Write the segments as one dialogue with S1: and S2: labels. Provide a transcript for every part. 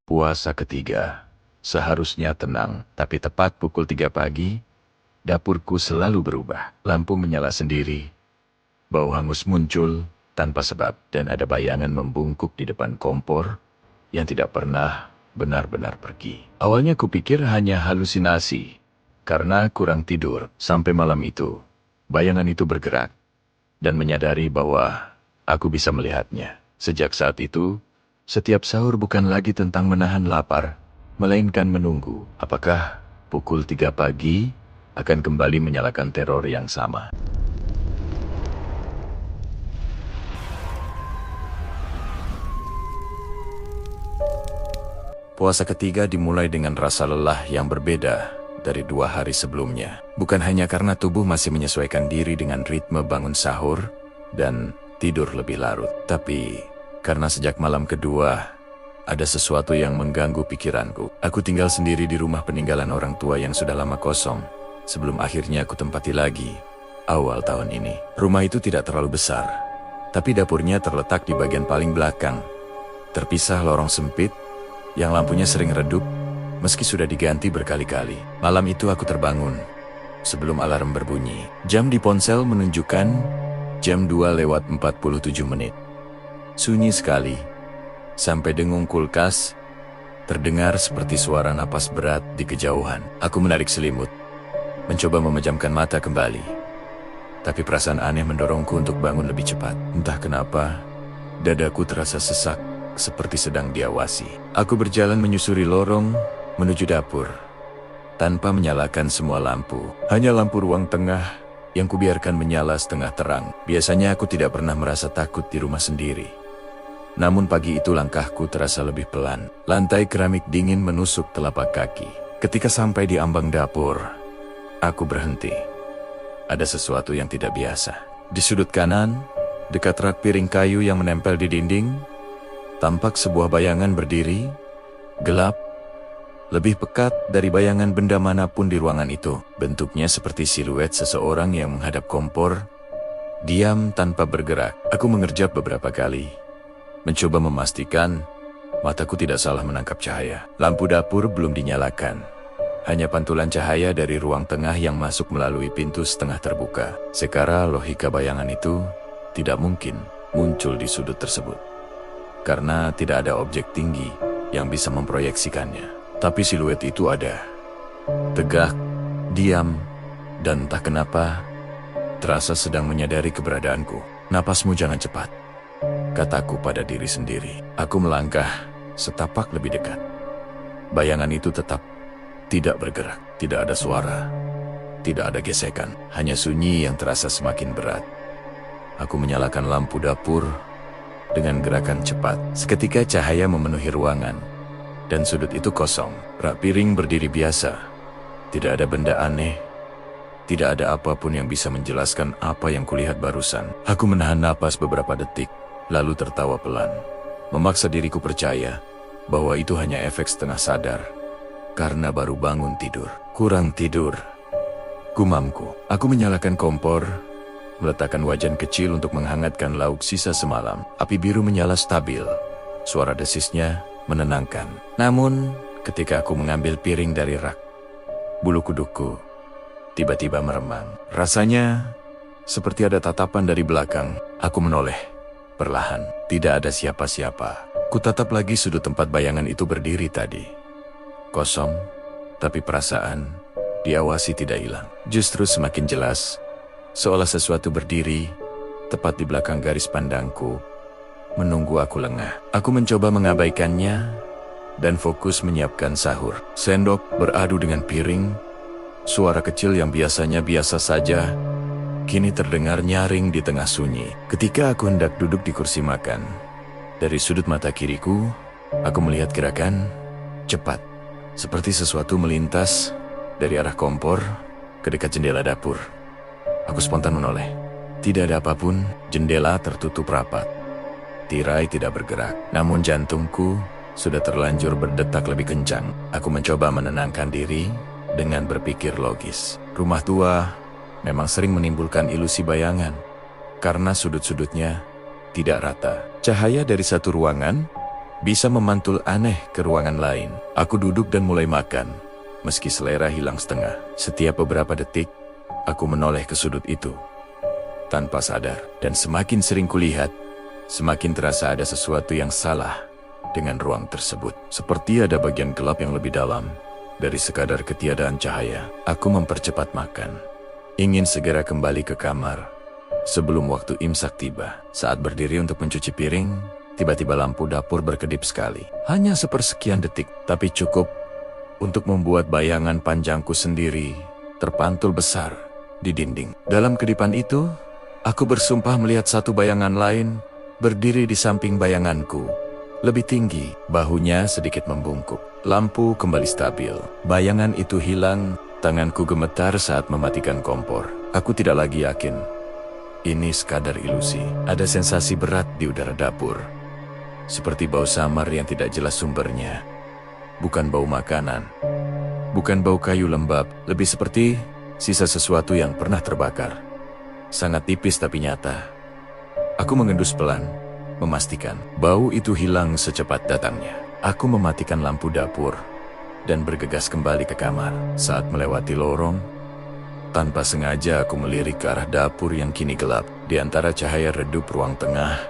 S1: Puasa ketiga. Seharusnya tenang, tapi tepat pukul 3 pagi, dapurku selalu berubah. Lampu menyala sendiri, bau hangus muncul tanpa sebab, dan ada bayangan membungkuk di depan kompor yang tidak pernah benar-benar pergi. Awalnya kupikir hanya halusinasi, karena kurang tidur. Sampai malam itu, bayangan itu bergerak, dan menyadari bahwa aku bisa melihatnya. Sejak saat itu, setiap sahur bukan lagi tentang menahan lapar, melainkan menunggu apakah pukul 3 pagi akan kembali menyalakan teror yang sama. Puasa ketiga dimulai dengan rasa lelah yang berbeda dari 2 hari sebelumnya. Bukan hanya karena tubuh masih menyesuaikan diri dengan ritme bangun sahur dan tidur lebih larut, tapi karena sejak malam kedua, ada sesuatu yang mengganggu pikiranku. Aku tinggal sendiri di rumah peninggalan orang tua yang sudah lama kosong, sebelum akhirnya aku tempati lagi awal tahun ini. Rumah itu tidak terlalu besar, tapi dapurnya terletak di bagian paling belakang. Terpisah lorong sempit, yang lampunya sering redup, meski sudah diganti berkali-kali. Malam itu aku terbangun sebelum alarm berbunyi. Jam di ponsel menunjukkan jam 2:47. Sunyi sekali, sampai dengung kulkas terdengar seperti suara napas berat di kejauhan. Aku menarik selimut, mencoba memejamkan mata kembali. Tapi perasaan aneh mendorongku untuk bangun lebih cepat. Entah kenapa, dadaku terasa sesak, seperti sedang diawasi. Aku berjalan menyusuri lorong menuju dapur, tanpa menyalakan semua lampu. Hanya lampu ruang tengah yang kubiarkan menyala setengah terang. Biasanya aku tidak pernah merasa takut di rumah sendiri. Namun pagi itu langkahku terasa lebih pelan. Lantai keramik dingin menusuk telapak kaki. Ketika sampai di ambang dapur, aku berhenti. Ada sesuatu yang tidak biasa. Di sudut kanan, dekat rak piring kayu yang menempel di dinding, tampak sebuah bayangan berdiri, gelap, lebih pekat dari bayangan benda manapun di ruangan itu. Bentuknya seperti siluet seseorang yang menghadap kompor, diam tanpa bergerak. Aku mengerjap beberapa kali, mencoba memastikan mataku tidak salah menangkap cahaya. Lampu dapur belum dinyalakan. Hanya pantulan cahaya dari ruang tengah yang masuk melalui pintu setengah terbuka. Secara logika bayangan itu tidak mungkin muncul di sudut tersebut, karena tidak ada objek tinggi yang bisa memproyeksikannya. Tapi siluet itu ada. Tegak, diam, dan entah kenapa terasa sedang menyadari keberadaanku. Napasmu jangan cepat, kataku pada diri sendiri. Aku melangkah setapak lebih dekat. Bayangan itu tetap tidak bergerak. Tidak ada suara, tidak ada gesekan, hanya sunyi yang terasa semakin berat. Aku menyalakan lampu dapur dengan gerakan cepat. Seketika cahaya memenuhi ruangan, dan sudut itu kosong. Rak piring berdiri biasa. Tidak ada benda aneh, tidak ada apapun yang bisa menjelaskan apa yang kulihat barusan. Aku menahan napas beberapa detik, lalu tertawa pelan. Memaksa diriku percaya bahwa itu hanya efek setengah sadar, karena baru bangun tidur. Kurang tidur, gumamku. Aku menyalakan kompor, meletakkan wajan kecil untuk menghangatkan lauk sisa semalam. Api biru menyala stabil. Suara desisnya menenangkan. Namun, ketika aku mengambil piring dari rak, bulu kudukku tiba-tiba meremang. Rasanya seperti ada tatapan dari belakang. Aku menoleh. Perlahan, tidak ada siapa-siapa. Kutatap lagi sudut tempat bayangan itu berdiri tadi. Kosong, tapi perasaan diawasi tidak hilang. Justru semakin jelas, seolah sesuatu berdiri tepat di belakang garis pandangku, menunggu aku lengah. Aku mencoba mengabaikannya dan fokus menyiapkan sahur. Sendok beradu dengan piring, suara kecil yang biasanya biasa saja, kini terdengar nyaring di tengah sunyi. Ketika aku hendak duduk di kursi makan, dari sudut mata kiriku, aku melihat gerakan cepat, seperti sesuatu melintas dari arah kompor ke dekat jendela dapur. Aku spontan menoleh. Tidak ada apapun, jendela tertutup rapat. Tirai tidak bergerak, namun jantungku sudah terlanjur berdetak lebih kencang. Aku mencoba menenangkan diri dengan berpikir logis. Rumah tua memang sering menimbulkan ilusi bayangan, karena sudut-sudutnya tidak rata. Cahaya dari satu ruangan bisa memantul aneh ke ruangan lain. Aku duduk dan mulai makan, meski selera hilang setengah. Setiap beberapa detik, aku menoleh ke sudut itu, tanpa sadar. Dan semakin sering kulihat, semakin terasa ada sesuatu yang salah dengan ruang tersebut. Seperti ada bagian gelap yang lebih dalam dari sekadar ketiadaan cahaya. Aku mempercepat makan, ingin segera kembali ke kamar sebelum waktu imsak tiba. Saat berdiri untuk mencuci piring, tiba-tiba lampu dapur berkedip sekali. Hanya sepersekian detik, tapi cukup untuk membuat bayangan panjangku sendiri terpantul besar di dinding. Dalam kedipan itu, aku bersumpah melihat satu bayangan lain berdiri di samping bayanganku. Lebih tinggi, bahunya sedikit membungkuk. Lampu kembali stabil. Bayangan itu hilang, tanganku gemetar saat mematikan kompor. Aku tidak lagi yakin ini sekadar ilusi. Ada sensasi berat di udara dapur, seperti bau samar yang tidak jelas sumbernya. Bukan bau makanan, bukan bau kayu lembab, lebih seperti sisa sesuatu yang pernah terbakar. Sangat tipis tapi nyata. Aku mengendus pelan, memastikan bau itu hilang secepat datangnya. Aku mematikan lampu dapur dan bergegas kembali ke kamar. Saat melewati lorong, tanpa sengaja aku melirik ke arah dapur yang kini gelap. Di antara cahaya redup ruang tengah,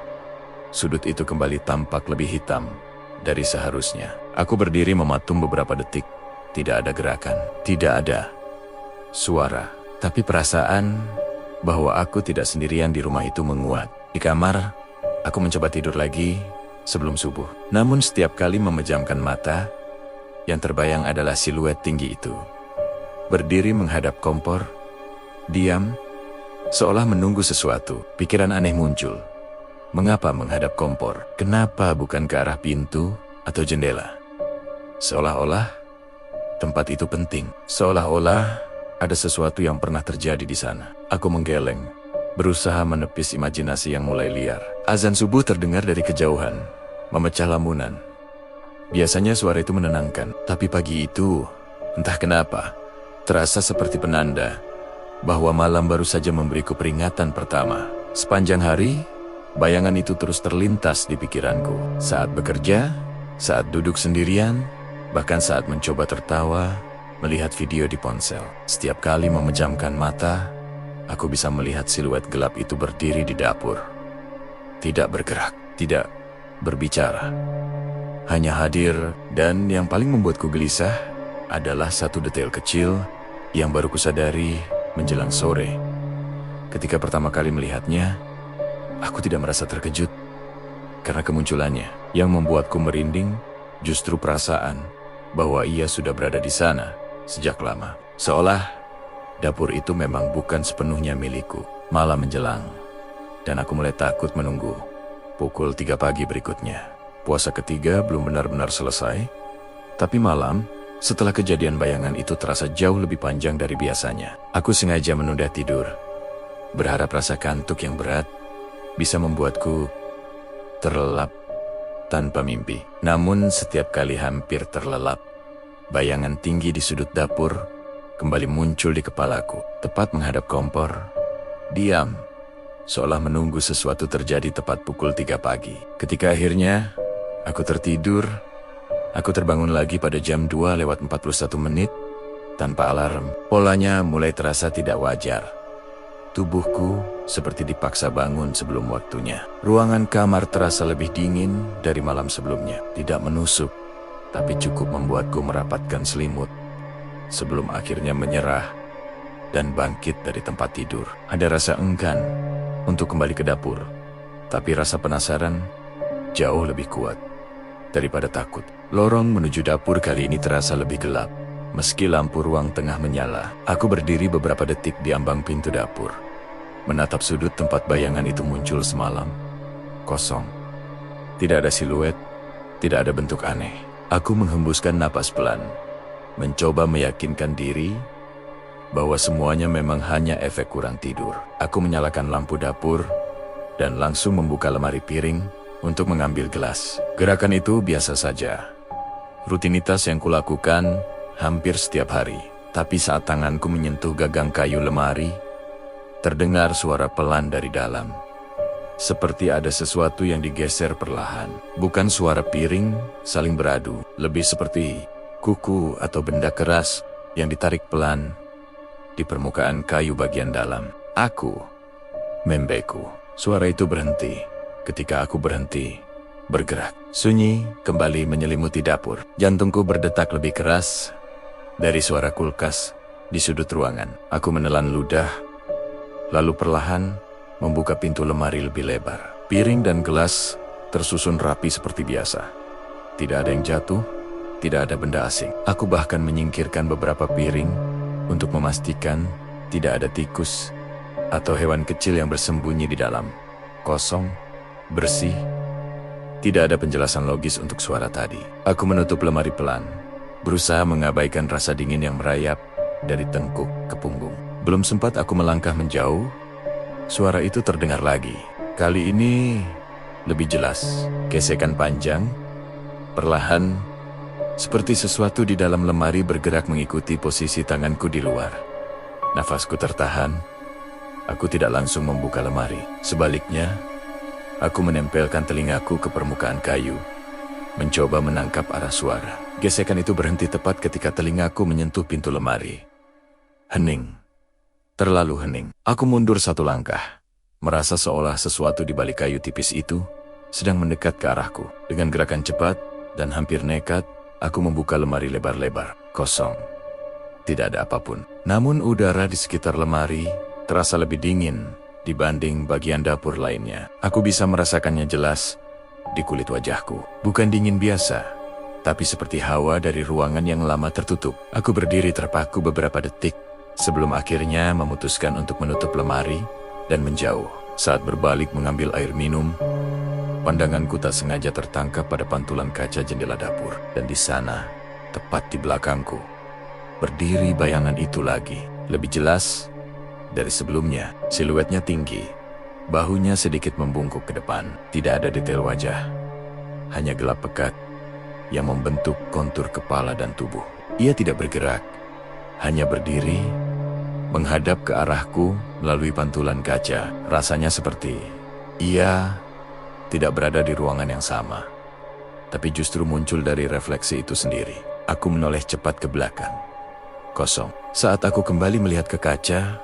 S1: sudut itu kembali tampak lebih hitam dari seharusnya. Aku berdiri mematung beberapa detik. Tidak ada gerakan, tidak ada suara, tapi perasaan bahwa aku tidak sendirian di rumah itu menguat. Di kamar, aku mencoba tidur lagi sebelum subuh. Namun setiap kali memejamkan mata, yang terbayang adalah siluet tinggi itu. Berdiri menghadap kompor, diam, seolah menunggu sesuatu. Pikiran aneh muncul. Mengapa menghadap kompor? Kenapa bukan ke arah pintu atau jendela? Seolah-olah tempat itu penting. Seolah-olah ada sesuatu yang pernah terjadi di sana. Aku menggeleng, berusaha menepis imajinasi yang mulai liar. Azan subuh terdengar dari kejauhan, memecah lamunan. Biasanya suara itu menenangkan, tapi pagi itu, entah kenapa, terasa seperti penanda bahwa malam baru saja memberiku peringatan pertama. Sepanjang hari, bayangan itu terus terlintas di pikiranku. Saat bekerja, saat duduk sendirian, bahkan saat mencoba tertawa, melihat video di ponsel. Setiap kali memejamkan mata, aku bisa melihat siluet gelap itu berdiri di dapur. Tidak bergerak, tidak berbicara, hanya hadir. Dan yang paling membuatku gelisah adalah satu detail kecil yang baru kusadari menjelang sore. Ketika pertama kali melihatnya, aku tidak merasa terkejut karena kemunculannya. Yang membuatku merinding justru perasaan bahwa ia sudah berada di sana sejak lama. Seolah dapur itu memang bukan sepenuhnya milikku. Malam menjelang, dan aku mulai takut menunggu pukul 3 pagi berikutnya. Puasa ketiga belum benar-benar selesai, tapi malam setelah kejadian bayangan itu terasa jauh lebih panjang dari biasanya. Aku sengaja menunda tidur, berharap rasa kantuk yang berat bisa membuatku terlelap tanpa mimpi. Namun setiap kali hampir terlelap, bayangan tinggi di sudut dapur kembali muncul di kepalaku. Tepat menghadap kompor, diam, seolah menunggu sesuatu terjadi tepat pukul 3 pagi. Ketika akhirnya aku tertidur, aku terbangun lagi pada jam 2:41 tanpa alarm. Polanya mulai terasa tidak wajar. Tubuhku seperti dipaksa bangun sebelum waktunya. Ruangan kamar terasa lebih dingin dari malam sebelumnya. Tidak menusuk, tapi cukup membuatku merapatkan selimut sebelum akhirnya menyerah dan bangkit dari tempat tidur. Ada rasa enggan untuk kembali ke dapur, tapi rasa penasaran jauh lebih kuat daripada takut. Lorong menuju dapur kali ini terasa lebih gelap. Meski lampu ruang tengah menyala, aku berdiri beberapa detik di ambang pintu dapur, menatap sudut tempat bayangan itu muncul semalam. Kosong. Tidak ada siluet, tidak ada bentuk aneh. Aku menghembuskan napas pelan, mencoba meyakinkan diri bahwa semuanya memang hanya efek kurang tidur. Aku menyalakan lampu dapur dan langsung membuka lemari piring untuk mengambil gelas. Gerakan itu biasa saja, rutinitas yang kulakukan hampir setiap hari. Tapi saat tanganku menyentuh gagang kayu lemari, terdengar suara pelan dari dalam. Seperti ada sesuatu yang digeser perlahan. Bukan suara piring saling beradu, lebih seperti kuku atau benda keras yang ditarik pelan di permukaan kayu bagian dalam. Aku membeku. Suara itu berhenti. Ketika aku berhenti bergerak, sunyi kembali menyelimuti dapur. Jantungku berdetak lebih keras dari suara kulkas di sudut ruangan. Aku menelan ludah, lalu perlahan membuka pintu lemari lebih lebar. Piring dan gelas tersusun rapi seperti biasa. Tidak ada yang jatuh, tidak ada benda asing. Aku bahkan menyingkirkan beberapa piring untuk memastikan tidak ada tikus atau hewan kecil yang bersembunyi di dalam. Kosong, bersih, tidak ada penjelasan logis untuk suara tadi. Aku menutup lemari pelan, berusaha mengabaikan rasa dingin yang merayap dari tengkuk ke punggung. Belum sempat aku melangkah menjauh, suara itu terdengar lagi. Kali ini lebih jelas. Gesekan panjang, perlahan, seperti sesuatu di dalam lemari bergerak mengikuti posisi tanganku di luar. Nafasku tertahan. Aku tidak langsung membuka lemari. Sebaliknya, aku menempelkan telingaku ke permukaan kayu, mencoba menangkap arah suara. Gesekan itu berhenti tepat ketika telingaku menyentuh pintu lemari. Hening. Terlalu hening. Aku mundur satu langkah, merasa seolah sesuatu di balik kayu tipis itu sedang mendekat ke arahku. Dengan gerakan cepat dan hampir nekat, aku membuka lemari lebar-lebar. Kosong. Tidak ada apapun. Namun udara di sekitar lemari terasa lebih dingin dibanding bagian dapur lainnya. Aku bisa merasakannya jelas di kulit wajahku. Bukan dingin biasa, tapi seperti hawa dari ruangan yang lama tertutup. Aku berdiri terpaku beberapa detik sebelum akhirnya memutuskan untuk menutup lemari dan menjauh. Saat berbalik mengambil air minum, pandanganku tak sengaja tertangkap pada pantulan kaca jendela dapur. Dan di sana, tepat di belakangku, berdiri bayangan itu lagi. Lebih jelas dari sebelumnya. Siluetnya tinggi, bahunya sedikit membungkuk ke depan. Tidak ada detail wajah, hanya gelap pekat yang membentuk kontur kepala dan tubuh. Ia tidak bergerak, hanya berdiri, menghadap ke arahku melalui pantulan kaca. Rasanya seperti ia tidak berada di ruangan yang sama, tapi justru muncul dari refleksi itu sendiri. Aku menoleh cepat ke belakang. Kosong. Saat aku kembali melihat ke kaca,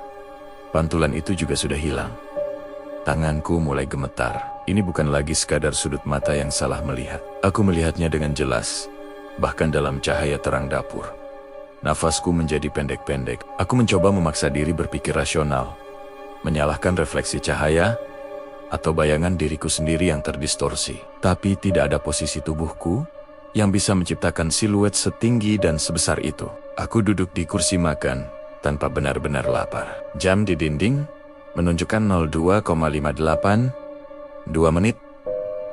S1: pantulan itu juga sudah hilang. Tanganku mulai gemetar. Ini bukan lagi sekadar sudut mata yang salah melihat. Aku melihatnya dengan jelas, bahkan dalam cahaya terang dapur. Nafasku menjadi pendek-pendek. Aku mencoba memaksa diri berpikir rasional, menyalahkan refleksi cahaya atau bayangan diriku sendiri yang terdistorsi. Tapi tidak ada posisi tubuhku yang bisa menciptakan siluet setinggi dan sebesar itu. Aku duduk di kursi makan tanpa benar-benar lapar. Jam di dinding menunjukkan 02,58, 2 menit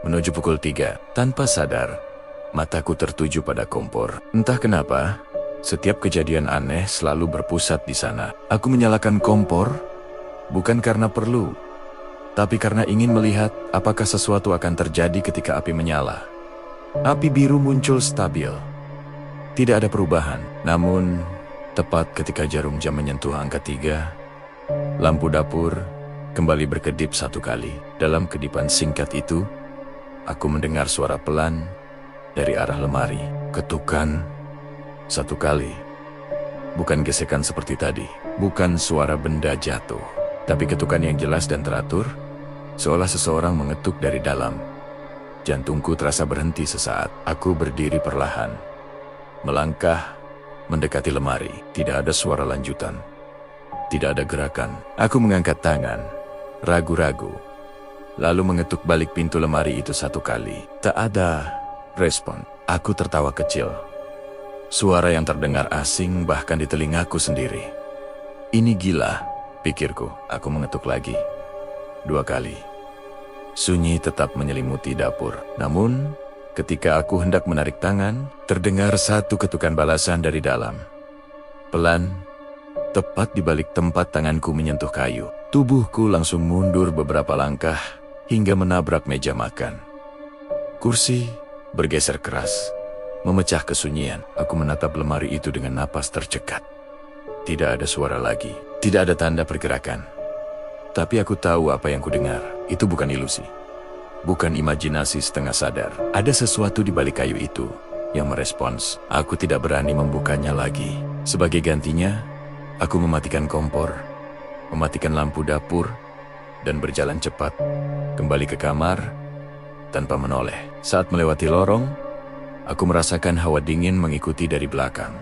S1: menuju pukul 3. Tanpa sadar, mataku tertuju pada kompor. Entah kenapa, setiap kejadian aneh selalu berpusat di sana. Aku menyalakan kompor, bukan karena perlu, tapi karena ingin melihat apakah sesuatu akan terjadi ketika api menyala. Api biru muncul stabil. Tidak ada perubahan. Namun, tepat ketika jarum jam menyentuh angka 3, lampu dapur kembali berkedip satu kali. Dalam kedipan singkat itu, aku mendengar suara pelan dari arah lemari. Ketukan satu kali. Bukan gesekan seperti tadi. Bukan suara benda jatuh. Tapi ketukan yang jelas dan teratur, seolah seseorang mengetuk dari dalam. Jantungku terasa berhenti sesaat. Aku berdiri perlahan, melangkah mendekati lemari. Tidak ada suara lanjutan. Tidak ada gerakan. Aku mengangkat tangan, ragu-ragu, lalu mengetuk balik pintu lemari itu satu kali. Tak ada respon. Aku tertawa kecil. Suara yang terdengar asing bahkan di telingaku sendiri. Ini gila, pikirku. Aku mengetuk lagi. 2 kali. Sunyi tetap menyelimuti dapur. Namun, ketika aku hendak menarik tangan, terdengar satu ketukan balasan dari dalam. Pelan, tepat di balik tempat tanganku menyentuh kayu. Tubuhku langsung mundur beberapa langkah hingga menabrak meja makan. Kursi bergeser keras, memecah kesunyian. Aku menatap lemari itu dengan napas tercekat. Tidak ada suara lagi, tidak ada tanda pergerakan. Tapi aku tahu apa yang kudengar. Itu bukan ilusi. Bukan imajinasi setengah sadar. Ada sesuatu di balik kayu itu yang merespons. Aku tidak berani membukanya lagi. Sebagai gantinya, aku mematikan kompor, mematikan lampu dapur, dan berjalan cepat kembali ke kamar tanpa menoleh. Saat melewati lorong, aku merasakan hawa dingin mengikuti dari belakang.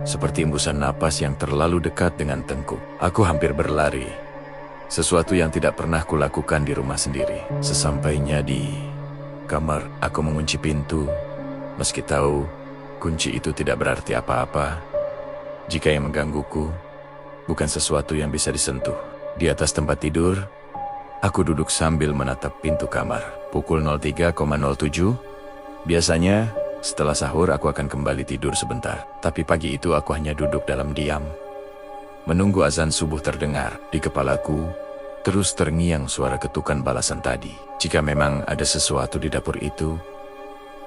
S1: Seperti embusan napas yang terlalu dekat dengan tengkuk. Aku hampir berlari. Sesuatu yang tidak pernah kulakukan di rumah sendiri. Sesampainya di kamar, aku mengunci pintu. Meski tahu kunci itu tidak berarti apa-apa jika yang menggangguku bukan sesuatu yang bisa disentuh. Di atas tempat tidur, aku duduk sambil menatap pintu kamar. Pukul 03.07, biasanya setelah sahur aku akan kembali tidur sebentar. Tapi pagi itu aku hanya duduk dalam diam, menunggu azan subuh terdengar. Di kepalaku terus terngiang suara ketukan balasan tadi. Jika memang ada sesuatu di dapur itu,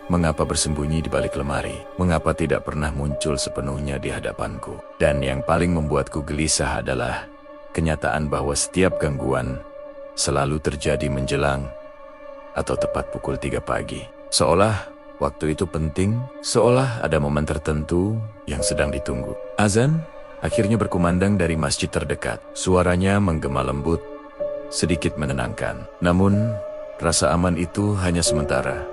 S1: mengapa bersembunyi di balik lemari? Mengapa tidak pernah muncul sepenuhnya di hadapanku? Dan yang paling membuatku gelisah adalah kenyataan bahwa setiap gangguan selalu terjadi menjelang atau tepat pukul 3 pagi. Seolah waktu itu penting, seolah ada momen tertentu yang sedang ditunggu. Azan akhirnya berkumandang dari masjid terdekat. Suaranya menggema lembut, sedikit menenangkan. Namun, rasa aman itu hanya sementara.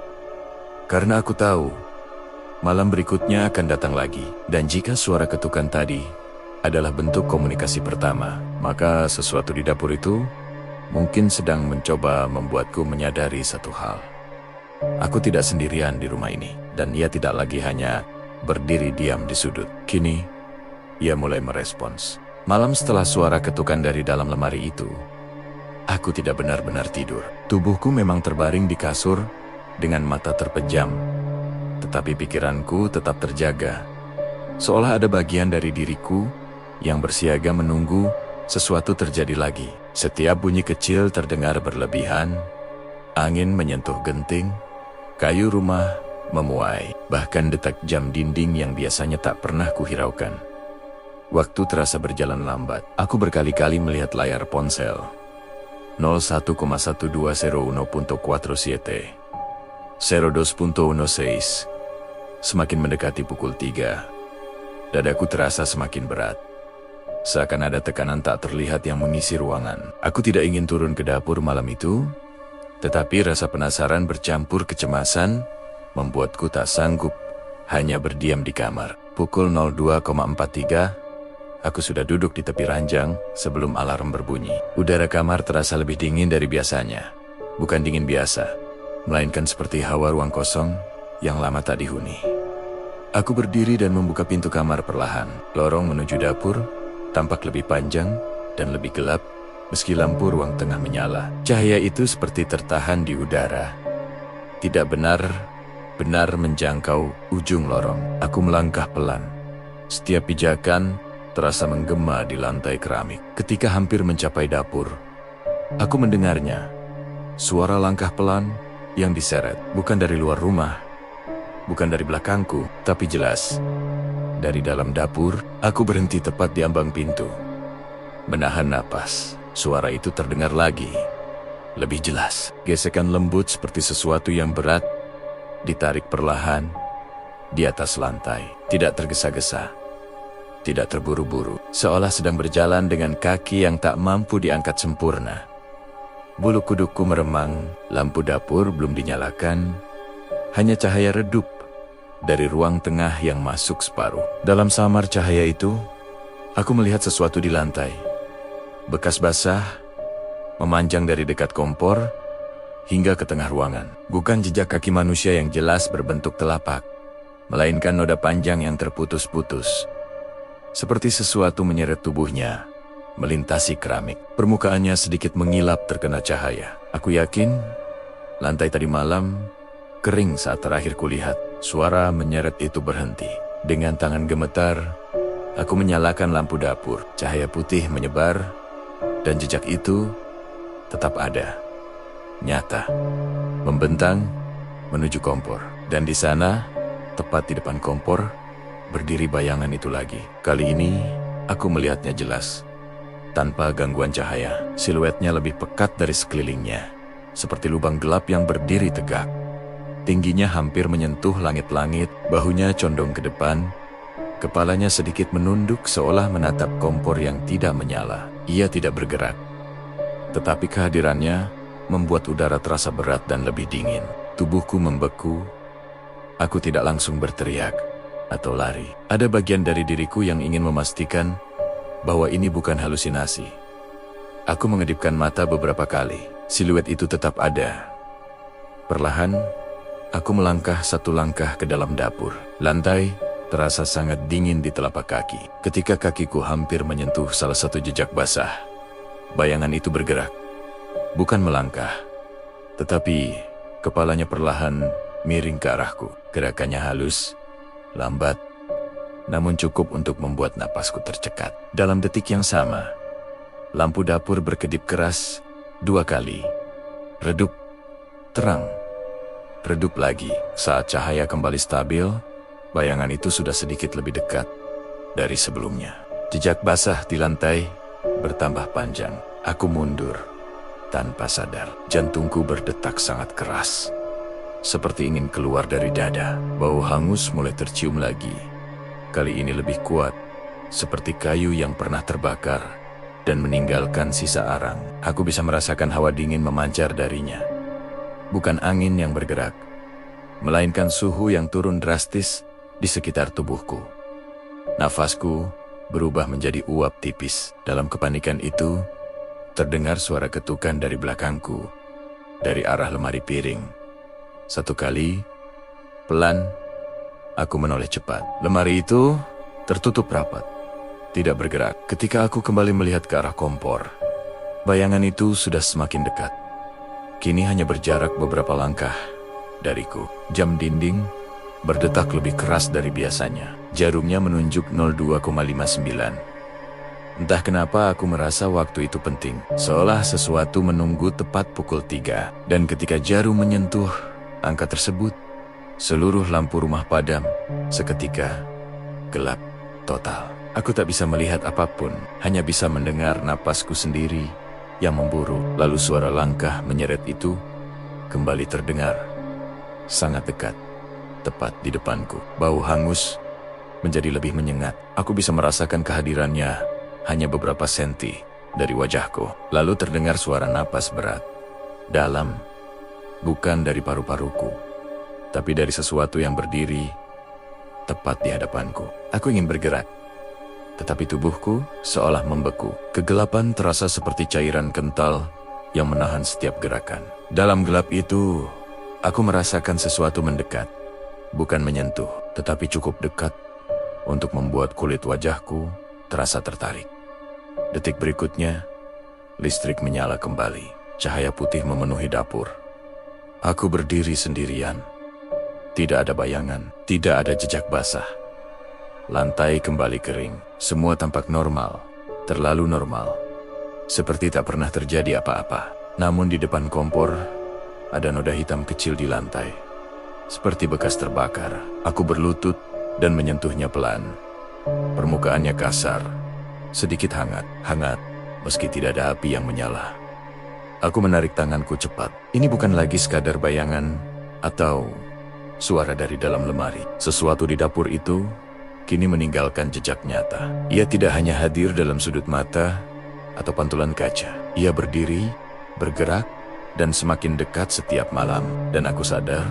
S1: Karena aku tahu, malam berikutnya akan datang lagi. Dan jika suara ketukan tadi adalah bentuk komunikasi pertama, maka sesuatu di dapur itu mungkin sedang mencoba membuatku menyadari satu hal. Aku tidak sendirian di rumah ini, dan ia tidak lagi hanya berdiri diam di sudut. Kini, ia mulai merespons. Malam setelah suara ketukan dari dalam lemari itu, aku tidak benar-benar tidur. Tubuhku memang terbaring di kasur dengan mata terpejam, tetapi pikiranku tetap terjaga. Seolah ada bagian dari diriku yang bersiaga menunggu sesuatu terjadi lagi. Setiap bunyi kecil terdengar berlebihan, angin menyentuh genting, kayu rumah memuai, bahkan detak jam dinding yang biasanya tak pernah kuhiraukan. Waktu terasa berjalan lambat. Aku berkali-kali melihat layar ponsel. 01,1201.47, 02.16. Semakin mendekati pukul 3, dadaku terasa semakin berat. Seakan ada tekanan tak terlihat yang mengisi ruangan. Aku tidak ingin turun ke dapur malam itu, tetapi rasa penasaran bercampur kecemasan membuatku tak sanggup hanya berdiam di kamar. Pukul 02.43, aku sudah duduk di tepi ranjang sebelum alarm berbunyi. Udara kamar terasa lebih dingin dari biasanya. Bukan dingin biasa, melainkan seperti hawa ruang kosong yang lama tak dihuni. Aku berdiri dan membuka pintu kamar perlahan. Lorong menuju dapur tampak lebih panjang dan lebih gelap, meski lampu ruang tengah menyala. Cahaya itu seperti tertahan di udara, tidak benar-benar menjangkau ujung lorong. Aku melangkah pelan. Setiap pijakan terasa menggema di lantai keramik. Ketika hampir mencapai dapur, aku mendengarnya. Suara langkah pelan yang diseret, bukan dari luar rumah, bukan dari belakangku, tapi jelas dari dalam dapur. Aku berhenti tepat di ambang pintu, menahan napas. Suara itu terdengar lagi, lebih jelas. Gesekan lembut seperti sesuatu yang berat ditarik perlahan di atas lantai. Tidak tergesa-gesa, tidak terburu-buru, seolah sedang berjalan dengan kaki yang tak mampu diangkat sempurna. Bulu kudukku meremang, lampu dapur belum dinyalakan, hanya cahaya redup dari ruang tengah yang masuk separuh. Dalam samar cahaya itu, aku melihat sesuatu di lantai. Bekas basah memanjang dari dekat kompor hingga ke tengah ruangan. Bukan jejak kaki manusia yang jelas berbentuk telapak, melainkan noda panjang yang terputus-putus. Seperti sesuatu menyeret tubuhnya, melintasi keramik. Permukaannya sedikit mengilap terkena cahaya. Aku yakin lantai tadi malam kering saat terakhir kulihat. Suara menyeret itu berhenti. Dengan tangan gemetar, aku menyalakan lampu dapur. Cahaya putih menyebar, dan jejak itu tetap ada. Nyata, membentang menuju kompor. Dan di sana, tepat di depan kompor, berdiri bayangan itu lagi. Kali ini, aku melihatnya jelas. tanpa gangguan cahaya. Siluetnya lebih pekat dari sekelilingnya, seperti lubang gelap yang berdiri tegak. Tingginya hampir menyentuh langit-langit, bahunya condong ke depan, kepalanya sedikit menunduk seolah menatap kompor yang tidak menyala. Ia tidak bergerak, tetapi kehadirannya membuat udara terasa berat dan lebih dingin. Tubuhku membeku. Aku tidak langsung berteriak atau lari. Ada bagian dari diriku yang ingin memastikan bahwa ini bukan halusinasi. Aku mengedipkan mata beberapa kali. Siluet itu tetap ada. Perlahan, aku melangkah satu langkah ke dalam dapur. Lantai terasa sangat dingin di telapak kaki. Ketika kakiku hampir menyentuh salah satu jejak basah, bayangan itu bergerak. Bukan melangkah, tetapi kepalanya perlahan miring ke arahku. Gerakannya halus, lambat, namun cukup untuk membuat napasku tercekat. Dalam detik yang sama, lampu dapur berkedip keras 2 kali. Redup, terang, redup lagi. Saat cahaya kembali stabil, bayangan itu sudah sedikit lebih dekat dari sebelumnya. Jejak basah di lantai bertambah panjang. Aku mundur tanpa sadar. Jantungku berdetak sangat keras, seperti ingin keluar dari dada. Bau hangus mulai tercium lagi. Kali ini lebih kuat, seperti kayu yang pernah terbakar dan meninggalkan sisa arang. Aku bisa merasakan hawa dingin memancar darinya. Bukan angin yang bergerak, melainkan suhu yang turun drastis di sekitar tubuhku. Nafasku berubah menjadi uap tipis. Dalam kepanikan itu, terdengar suara ketukan dari belakangku, dari arah lemari piring. Satu kali, pelan, aku menoleh cepat. Lemari itu tertutup rapat, tidak bergerak. Ketika aku kembali melihat ke arah kompor, bayangan itu sudah semakin dekat. Kini hanya berjarak beberapa langkah dariku. Jam dinding berdetak lebih keras dari biasanya. Jarumnya menunjuk 02,59. Entah kenapa aku merasa waktu itu penting, seolah sesuatu menunggu tepat pukul 3. Dan ketika jarum menyentuh angka tersebut, seluruh lampu rumah padam. Seketika, gelap total. Aku tak bisa melihat apapun, hanya bisa mendengar napasku sendiri yang memburu. Lalu suara langkah menyeret itu kembali terdengar, sangat dekat, tepat di depanku. Bau hangus menjadi lebih menyengat. Aku bisa merasakan kehadirannya hanya beberapa senti dari wajahku. Lalu terdengar suara napas berat, dalam, bukan dari paru-paruku, tapi dari sesuatu yang berdiri tepat di hadapanku. Aku ingin bergerak, tetapi tubuhku seolah membeku. Kegelapan terasa seperti cairan kental yang menahan setiap gerakan. Dalam gelap itu, aku merasakan sesuatu mendekat, bukan menyentuh, tetapi cukup dekat untuk membuat kulit wajahku terasa tertarik. Detik berikutnya, listrik menyala kembali. Cahaya putih memenuhi dapur. Aku berdiri sendirian. Tidak ada bayangan, tidak ada jejak basah. Lantai kembali kering. Semua tampak normal, terlalu normal. Seperti tak pernah terjadi apa-apa. Namun di depan kompor, ada noda hitam kecil di lantai. Seperti bekas terbakar. Aku berlutut dan menyentuhnya pelan. Permukaannya kasar, sedikit hangat. Hangat, meski tidak ada api yang menyala. Aku menarik tanganku cepat. Ini bukan lagi sekadar bayangan atau suara dari dalam lemari. Sesuatu di dapur itu kini meninggalkan jejak nyata. Ia tidak hanya hadir dalam sudut mata atau pantulan kaca. Ia berdiri, bergerak, dan semakin dekat setiap malam. Dan aku sadar,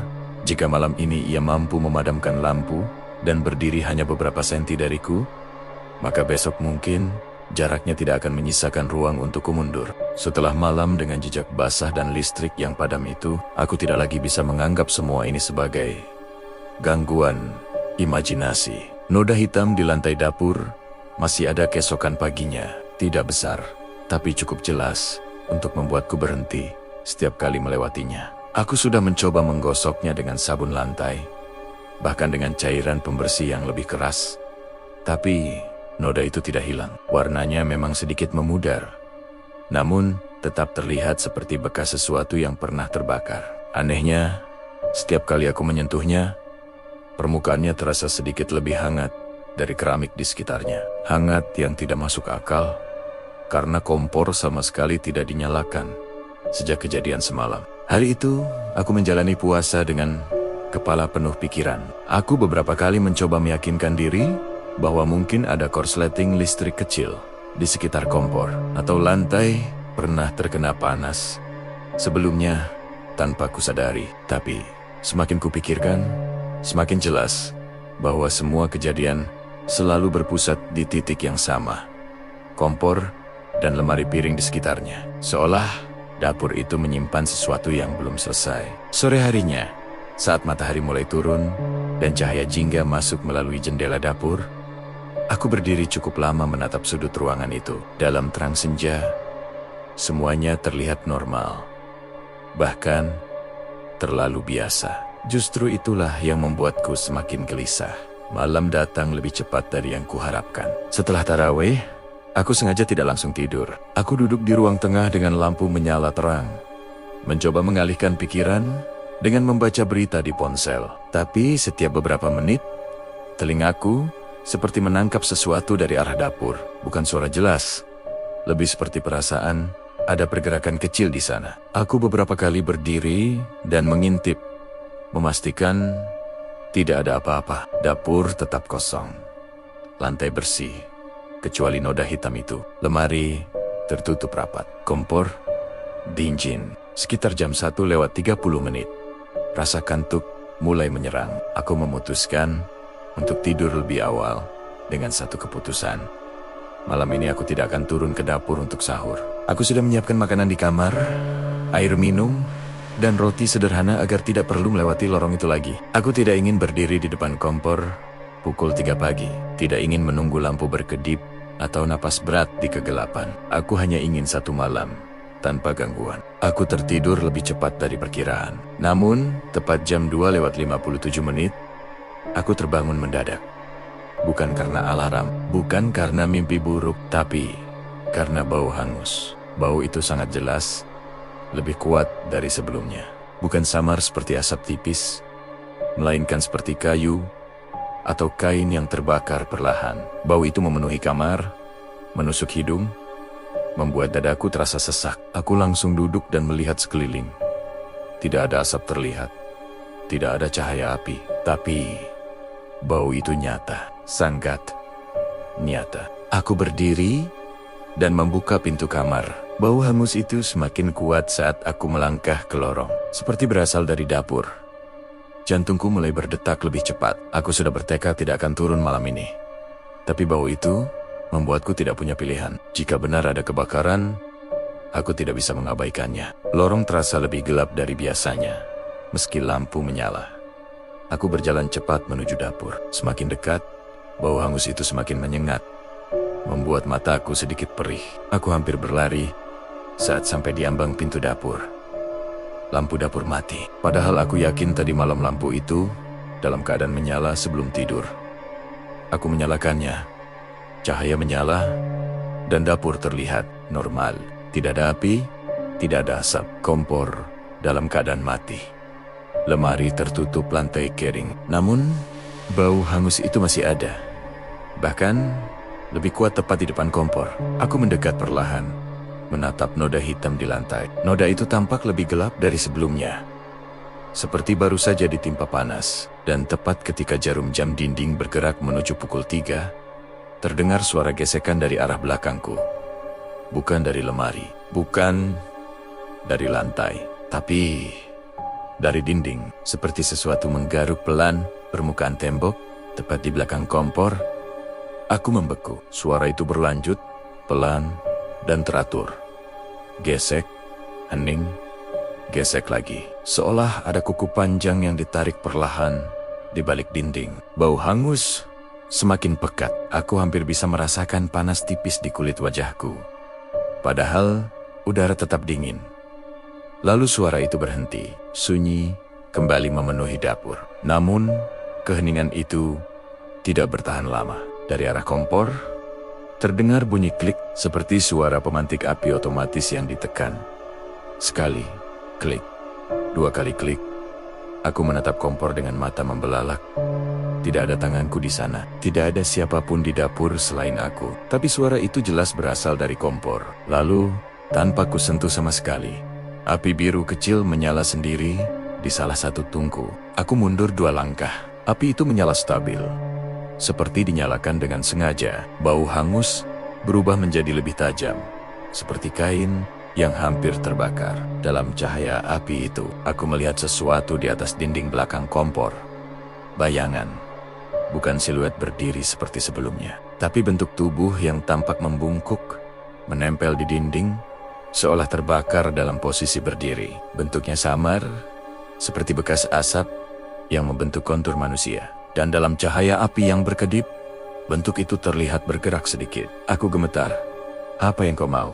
S1: jika malam ini ia mampu memadamkan lampu dan berdiri hanya beberapa senti dariku, maka besok mungkin jaraknya tidak akan menyisakan ruang untukku mundur. Setelah malam dengan jejak basah dan listrik yang padam itu, aku tidak lagi bisa menganggap semua ini sebagai gangguan imajinasi. Noda hitam di lantai dapur masih ada keesokan paginya. Tidak besar, tapi cukup jelas untuk membuatku berhenti setiap kali melewatinya. Aku sudah mencoba menggosoknya dengan sabun lantai, bahkan dengan cairan pembersih yang lebih keras. Tapi noda itu tidak hilang. Warnanya memang sedikit memudar, namun tetap terlihat seperti bekas sesuatu yang pernah terbakar. Anehnya, setiap kali aku menyentuhnya, permukaannya terasa sedikit lebih hangat dari keramik di sekitarnya. Hangat yang tidak masuk akal, karena kompor sama sekali tidak dinyalakan sejak kejadian semalam. Hari itu, aku menjalani puasa dengan kepala penuh pikiran. Aku beberapa kali mencoba meyakinkan diri bahwa mungkin ada korsleting listrik kecil di sekitar kompor, atau lantai pernah terkena panas sebelumnya tanpa kusadari. Tapi semakin kupikirkan, semakin jelas bahwa semua kejadian selalu berpusat di titik yang sama, kompor dan lemari piring di sekitarnya. Seolah dapur itu menyimpan sesuatu yang belum selesai. Sore harinya, saat matahari mulai turun dan cahaya jingga masuk melalui jendela dapur, aku berdiri cukup lama menatap sudut ruangan itu. Dalam terang senja, semuanya terlihat normal, bahkan terlalu biasa. Justru itulah yang membuatku semakin gelisah. Malam datang lebih cepat dari yang kuharapkan. Setelah tarawih, aku sengaja tidak langsung tidur. Aku duduk di ruang tengah dengan lampu menyala terang, mencoba mengalihkan pikiran dengan membaca berita di ponsel. Tapi setiap beberapa menit, telingaku seperti menangkap sesuatu dari arah dapur. Bukan suara jelas, lebih seperti perasaan ada pergerakan kecil di sana. Aku beberapa kali berdiri dan mengintip, memastikan tidak ada apa-apa. Dapur tetap kosong, lantai bersih, kecuali noda hitam itu. Lemari tertutup rapat, kompor dingin. Sekitar jam 1:30. Rasa kantuk mulai menyerang. Aku memutuskan untuk tidur lebih awal dengan satu keputusan. Malam ini aku tidak akan turun ke dapur untuk sahur. Aku sudah menyiapkan makanan di kamar, air minum, dan roti sederhana agar tidak perlu melewati lorong itu lagi. Aku tidak ingin berdiri di depan kompor pukul 3 pagi. Tidak ingin menunggu lampu berkedip atau napas berat di kegelapan. Aku hanya ingin satu malam tanpa gangguan. Aku tertidur lebih cepat dari perkiraan. Namun, tepat jam 2:57, aku terbangun mendadak. Bukan karena alarm, bukan karena mimpi buruk, tapi karena bau hangus. Bau itu sangat jelas, lebih kuat dari sebelumnya. Bukan samar seperti asap tipis, melainkan seperti kayu atau kain yang terbakar perlahan. Bau itu memenuhi kamar, menusuk hidung, membuat dadaku terasa sesak. Aku langsung duduk dan melihat sekeliling. Tidak ada asap terlihat, tidak ada cahaya api, tapi bau itu nyata, sangat nyata. Aku berdiri dan membuka pintu kamar. Bau hangus itu semakin kuat saat aku melangkah ke lorong, seperti berasal dari dapur. Jantungku mulai berdetak lebih cepat. Aku sudah bertekad tidak akan turun malam ini. Tapi bau itu membuatku tidak punya pilihan. Jika benar ada kebakaran, aku tidak bisa mengabaikannya. Lorong terasa lebih gelap dari biasanya, meski lampu menyala. Aku berjalan cepat menuju dapur. Semakin dekat, bau hangus itu semakin menyengat, membuat mataku sedikit perih. Aku hampir berlari saat sampai di ambang pintu dapur. Lampu dapur mati. Padahal aku yakin tadi malam lampu itu dalam keadaan menyala sebelum tidur. Aku menyalakannya. Cahaya menyala, dan dapur terlihat normal. Tidak ada api, tidak ada asap. Kompor dalam keadaan mati. Lemari tertutup, lantai kering. Namun, bau hangus itu masih ada. Bahkan, lebih kuat tepat di depan kompor. Aku mendekat perlahan, menatap noda hitam di lantai. Noda itu tampak lebih gelap dari sebelumnya, seperti baru saja ditimpa panas. Dan tepat ketika jarum jam dinding bergerak menuju pukul 3, terdengar suara gesekan dari arah belakangku. Bukan dari lemari, bukan dari lantai, tapi dari dinding. Seperti sesuatu menggaruk pelan permukaan tembok tepat di belakang kompor. Aku membeku. Suara itu berlanjut, pelan dan teratur. Gesek, hening, gesek lagi. Seolah ada kuku panjang yang ditarik perlahan di balik dinding. Bau hangus semakin pekat. Aku hampir bisa merasakan panas tipis di kulit wajahku. Padahal udara tetap dingin. Lalu suara itu berhenti. Sunyi kembali memenuhi dapur. Namun keheningan itu tidak bertahan lama. Dari arah kompor terdengar bunyi klik seperti suara pemantik api otomatis yang ditekan. Sekali klik, 2 kali klik. Aku menatap kompor dengan mata membelalak. Tidak ada tanganku di sana. Tidak ada siapapun di dapur selain aku. Tapi suara itu jelas berasal dari kompor. Lalu, tanpa kusentuh sama sekali, api biru kecil menyala sendiri di salah satu tungku. Aku mundur 2 langkah. Api itu menyala stabil, seperti dinyalakan dengan sengaja. Bau hangus berubah menjadi lebih tajam, seperti kain yang hampir terbakar. Dalam cahaya api itu, aku melihat sesuatu di atas dinding belakang kompor. Bayangan, bukan siluet berdiri seperti sebelumnya, tapi bentuk tubuh yang tampak membungkuk, menempel di dinding, seolah terbakar dalam posisi berdiri. Bentuknya samar, seperti bekas asap yang membentuk kontur manusia. Dan dalam cahaya api yang berkedip, bentuk itu terlihat bergerak sedikit. Aku gemetar. "Apa yang kau mau?"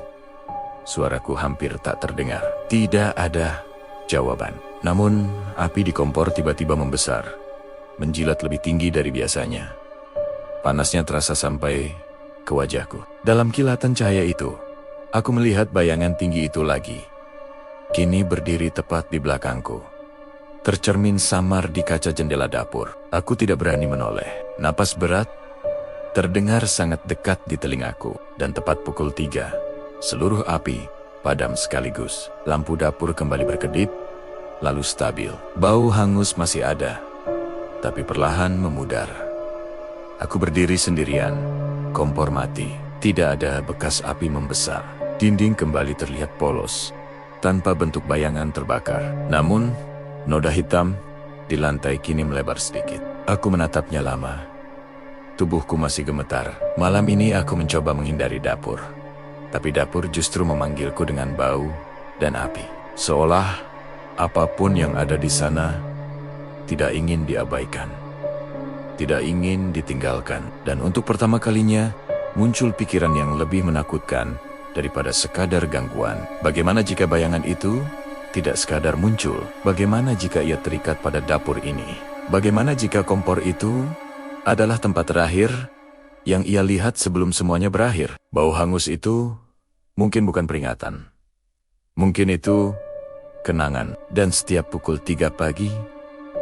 S1: Suaraku hampir tak terdengar. Tidak ada jawaban. Namun, api di kompor tiba-tiba membesar, menjilat lebih tinggi dari biasanya. Panasnya terasa sampai ke wajahku. Dalam kilatan cahaya itu, aku melihat bayangan tinggi itu lagi. Kini berdiri tepat di belakangku, tercermin samar di kaca jendela dapur. Aku tidak berani menoleh. Napas berat terdengar sangat dekat di telingaku, dan tepat pukul 3, seluruh api padam sekaligus. Lampu dapur kembali berkedip, lalu stabil. Bau hangus masih ada, tapi perlahan memudar. Aku berdiri sendirian, kompor mati. Tidak ada bekas api membesar. Dinding kembali terlihat polos, tanpa bentuk bayangan terbakar. Namun, noda hitam di lantai kini melebar sedikit. Aku menatapnya lama. Tubuhku masih gemetar. Malam ini aku mencoba menghindari dapur, tapi dapur justru memanggilku dengan bau dan api. Seolah apapun yang ada di sana tidak ingin diabaikan, tidak ingin ditinggalkan. Dan untuk pertama kalinya, muncul pikiran yang lebih menakutkan daripada sekadar gangguan. Bagaimana jika bayangan itu tidak sekadar muncul? Bagaimana jika ia terikat pada dapur ini? Bagaimana jika kompor itu adalah tempat terakhir yang ia lihat sebelum semuanya berakhir? Bau hangus itu mungkin bukan peringatan. Mungkin itu kenangan. Dan setiap pukul 3 pagi,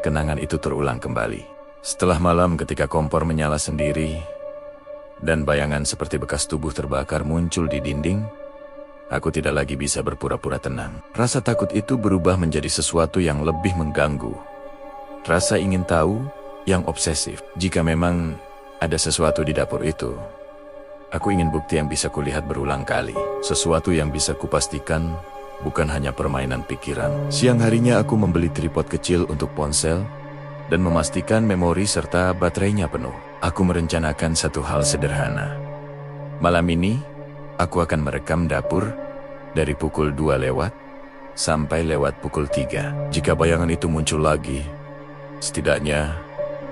S1: kenangan itu terulang kembali. Setelah malam ketika kompor menyala sendiri, dan bayangan seperti bekas tubuh terbakar muncul di dinding, aku tidak lagi bisa berpura-pura tenang. Rasa takut itu berubah menjadi sesuatu yang lebih mengganggu. Rasa ingin tahu yang obsesif. Jika memang ada sesuatu di dapur itu, aku ingin bukti yang bisa kulihat berulang kali. Sesuatu yang bisa kupastikan bukan hanya permainan pikiran. Siang harinya aku membeli tripod kecil untuk ponsel dan memastikan memori serta baterainya penuh. Aku merencanakan satu hal sederhana. Malam ini, aku akan merekam dapur dari pukul 2 lewat sampai lewat pukul 3. Jika bayangan itu muncul lagi, setidaknya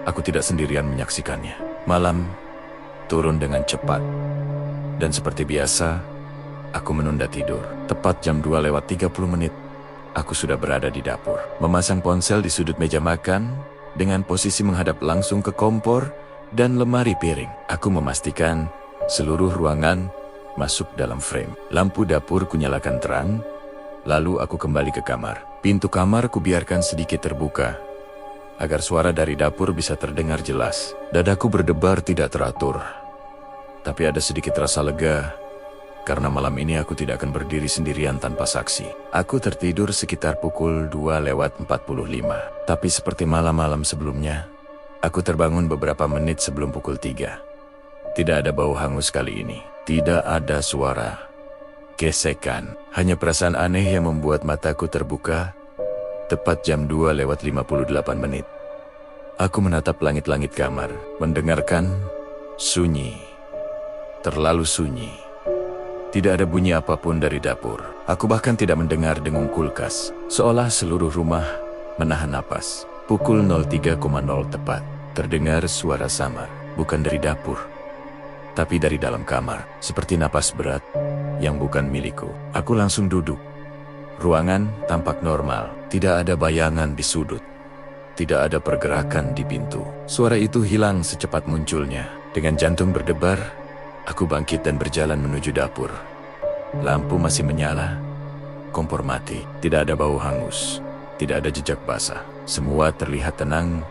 S1: aku tidak sendirian menyaksikannya. Malam turun dengan cepat, dan seperti biasa, aku menunda tidur. Tepat jam 2 lewat 30 menit, aku sudah berada di dapur. Memasang ponsel di sudut meja makan, dengan posisi menghadap langsung ke kompor dan lemari piring. Aku memastikan seluruh ruangan masuk dalam frame. Lampu dapur kunyalakan terang, lalu aku kembali ke kamar. Pintu kamar kubiarkan sedikit terbuka, agar suara dari dapur bisa terdengar jelas. Dadaku berdebar tidak teratur, tapi ada sedikit rasa lega, karena malam ini aku tidak akan berdiri sendirian tanpa saksi. Aku tertidur sekitar pukul 2 lewat 45. Tapi seperti malam-malam sebelumnya, aku terbangun beberapa menit sebelum pukul 3. Tidak ada bau hangus kali ini. Tidak ada suara gesekan. Hanya perasaan aneh yang membuat mataku terbuka tepat jam 2 lewat 58 menit. Aku menatap langit-langit kamar, mendengarkan sunyi. Terlalu sunyi. Tidak ada bunyi apapun dari dapur. Aku bahkan tidak mendengar dengung kulkas, seolah seluruh rumah menahan napas. Pukul 03.00 tepat, terdengar suara samar, bukan dari dapur, tapi dari dalam kamar, seperti napas berat yang bukan milikku. Aku langsung duduk. Ruangan tampak normal, tidak ada bayangan di sudut, tidak ada pergerakan di pintu. Suara itu hilang secepat munculnya. Dengan jantung berdebar, aku bangkit dan berjalan menuju dapur. Lampu masih menyala, kompor mati, tidak ada bau hangus, tidak ada jejak basah. Semua terlihat tenang,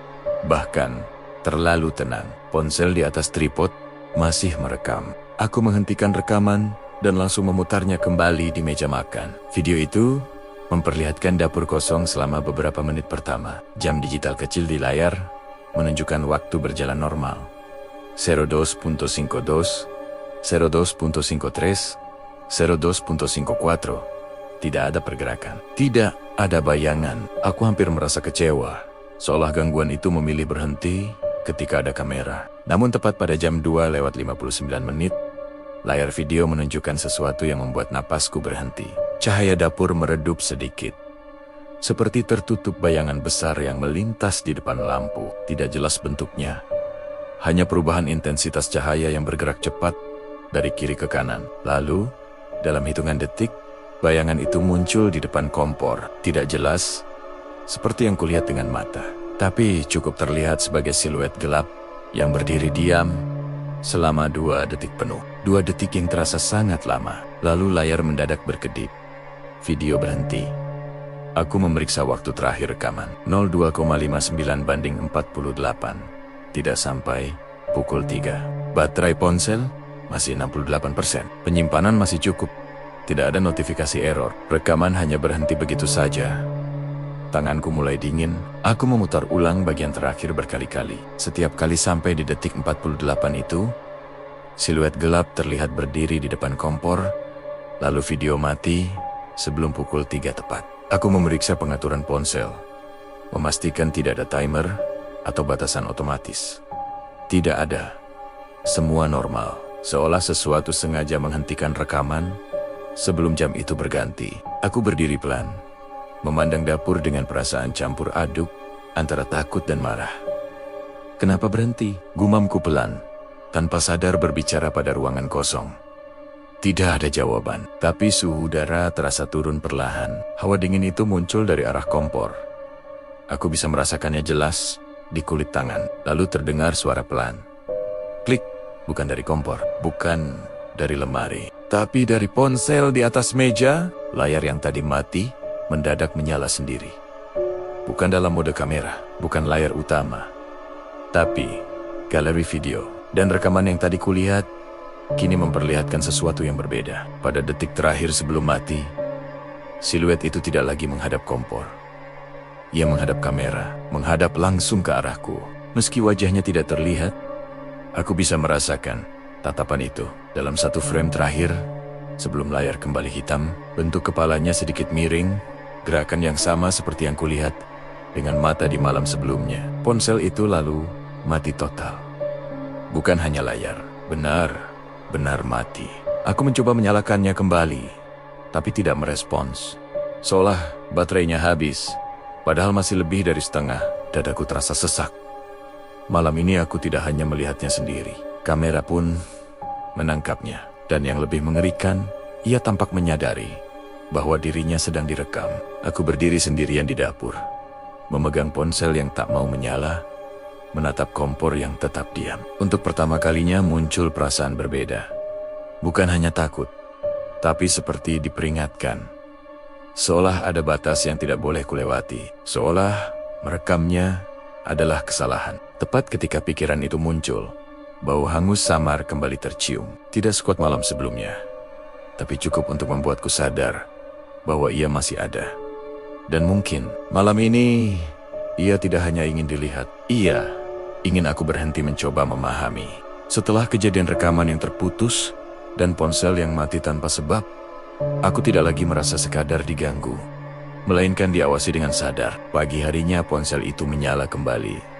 S1: bahkan terlalu tenang. Ponsel di atas tripod masih merekam. Aku menghentikan rekaman dan langsung memutarnya kembali di meja makan. Video itu memperlihatkan dapur kosong selama beberapa menit pertama. Jam digital kecil di layar menunjukkan waktu berjalan normal. 02.52, 02.53, 02.54. Tidak ada pergerakan. Tidak ada bayangan. Aku hampir merasa kecewa. Seolah gangguan itu memilih berhenti ketika ada kamera. Namun tepat pada jam 2:59, layar video menunjukkan sesuatu yang membuat napasku berhenti. Cahaya dapur meredup sedikit. Seperti tertutup bayangan besar yang melintas di depan lampu. Tidak jelas bentuknya. Hanya perubahan intensitas cahaya yang bergerak cepat dari kiri ke kanan. Lalu, dalam hitungan detik, bayangan itu muncul di depan kompor. Tidak jelas, seperti yang kulihat dengan mata. Tapi cukup terlihat sebagai siluet gelap yang berdiri diam selama 2 detik penuh. 2 detik yang terasa sangat lama. Lalu layar mendadak berkedip. Video berhenti. Aku memeriksa waktu terakhir rekaman. 02,59/48. Tidak sampai pukul 3. Baterai ponsel masih 68%. Penyimpanan masih cukup. Tidak ada notifikasi error. Rekaman hanya berhenti begitu saja. Tanganku mulai dingin. Aku memutar ulang bagian terakhir berkali-kali. Setiap kali sampai di detik 48 itu, siluet gelap terlihat berdiri di depan kompor, lalu video mati sebelum pukul 3 tepat. Aku memeriksa pengaturan ponsel, memastikan tidak ada timer atau batasan otomatis. Tidak ada. Semua normal. Seolah sesuatu sengaja menghentikan rekaman sebelum jam itu berganti. Aku berdiri pelan, memandang dapur dengan perasaan campur aduk antara takut dan marah. Kenapa berhenti? Gumamku pelan, tanpa sadar berbicara pada ruangan kosong. Tidak ada jawaban, tapi suhu udara terasa turun perlahan. Hawa dingin itu muncul dari arah kompor. Aku bisa merasakannya jelas di kulit tangan. Lalu terdengar suara pelan. Klik, bukan dari kompor, bukan dari lemari, tapi dari ponsel di atas meja. Layar yang tadi mati mendadak menyala sendiri. Bukan dalam mode kamera, bukan layar utama, tapi galeri video. Dan rekaman yang tadi kulihat kini memperlihatkan sesuatu yang berbeda. Pada detik terakhir sebelum mati, siluet itu tidak lagi menghadap kompor. Ia menghadap kamera, menghadap langsung ke arahku. Meski wajahnya tidak terlihat, aku bisa merasakan tatapan itu. Dalam satu frame terakhir, sebelum layar kembali hitam, bentuk kepalanya sedikit miring, gerakan yang sama seperti yang kulihat dengan mata di malam sebelumnya. Ponsel itu lalu mati total. Bukan hanya layar, benar mati. Aku mencoba menyalakannya kembali, tapi tidak merespons. Seolah baterainya habis, padahal masih lebih dari setengah. Dadaku terasa sesak. Malam ini aku tidak hanya melihatnya sendiri, kamera pun menangkapnya. Dan yang lebih mengerikan, ia tampak menyadari bahwa dirinya sedang direkam. Aku berdiri sendirian di dapur, memegang ponsel yang tak mau menyala, menatap kompor yang tetap diam. Untuk pertama kalinya muncul perasaan berbeda. Bukan hanya takut, tapi seperti diperingatkan. Seolah ada batas yang tidak boleh kulewati. Seolah merekamnya adalah kesalahan. Tepat ketika pikiran itu muncul, bau hangus samar kembali tercium. Tidak sekuat malam sebelumnya, tapi cukup untuk membuatku sadar bahwa ia masih ada. Dan mungkin malam ini ia tidak hanya ingin dilihat, ia ingin aku berhenti mencoba memahami. Setelah kejadian rekaman yang terputus dan ponsel yang mati tanpa sebab, aku tidak lagi merasa sekadar diganggu, melainkan diawasi dengan sadar. Pagi harinya ponsel itu menyala kembali.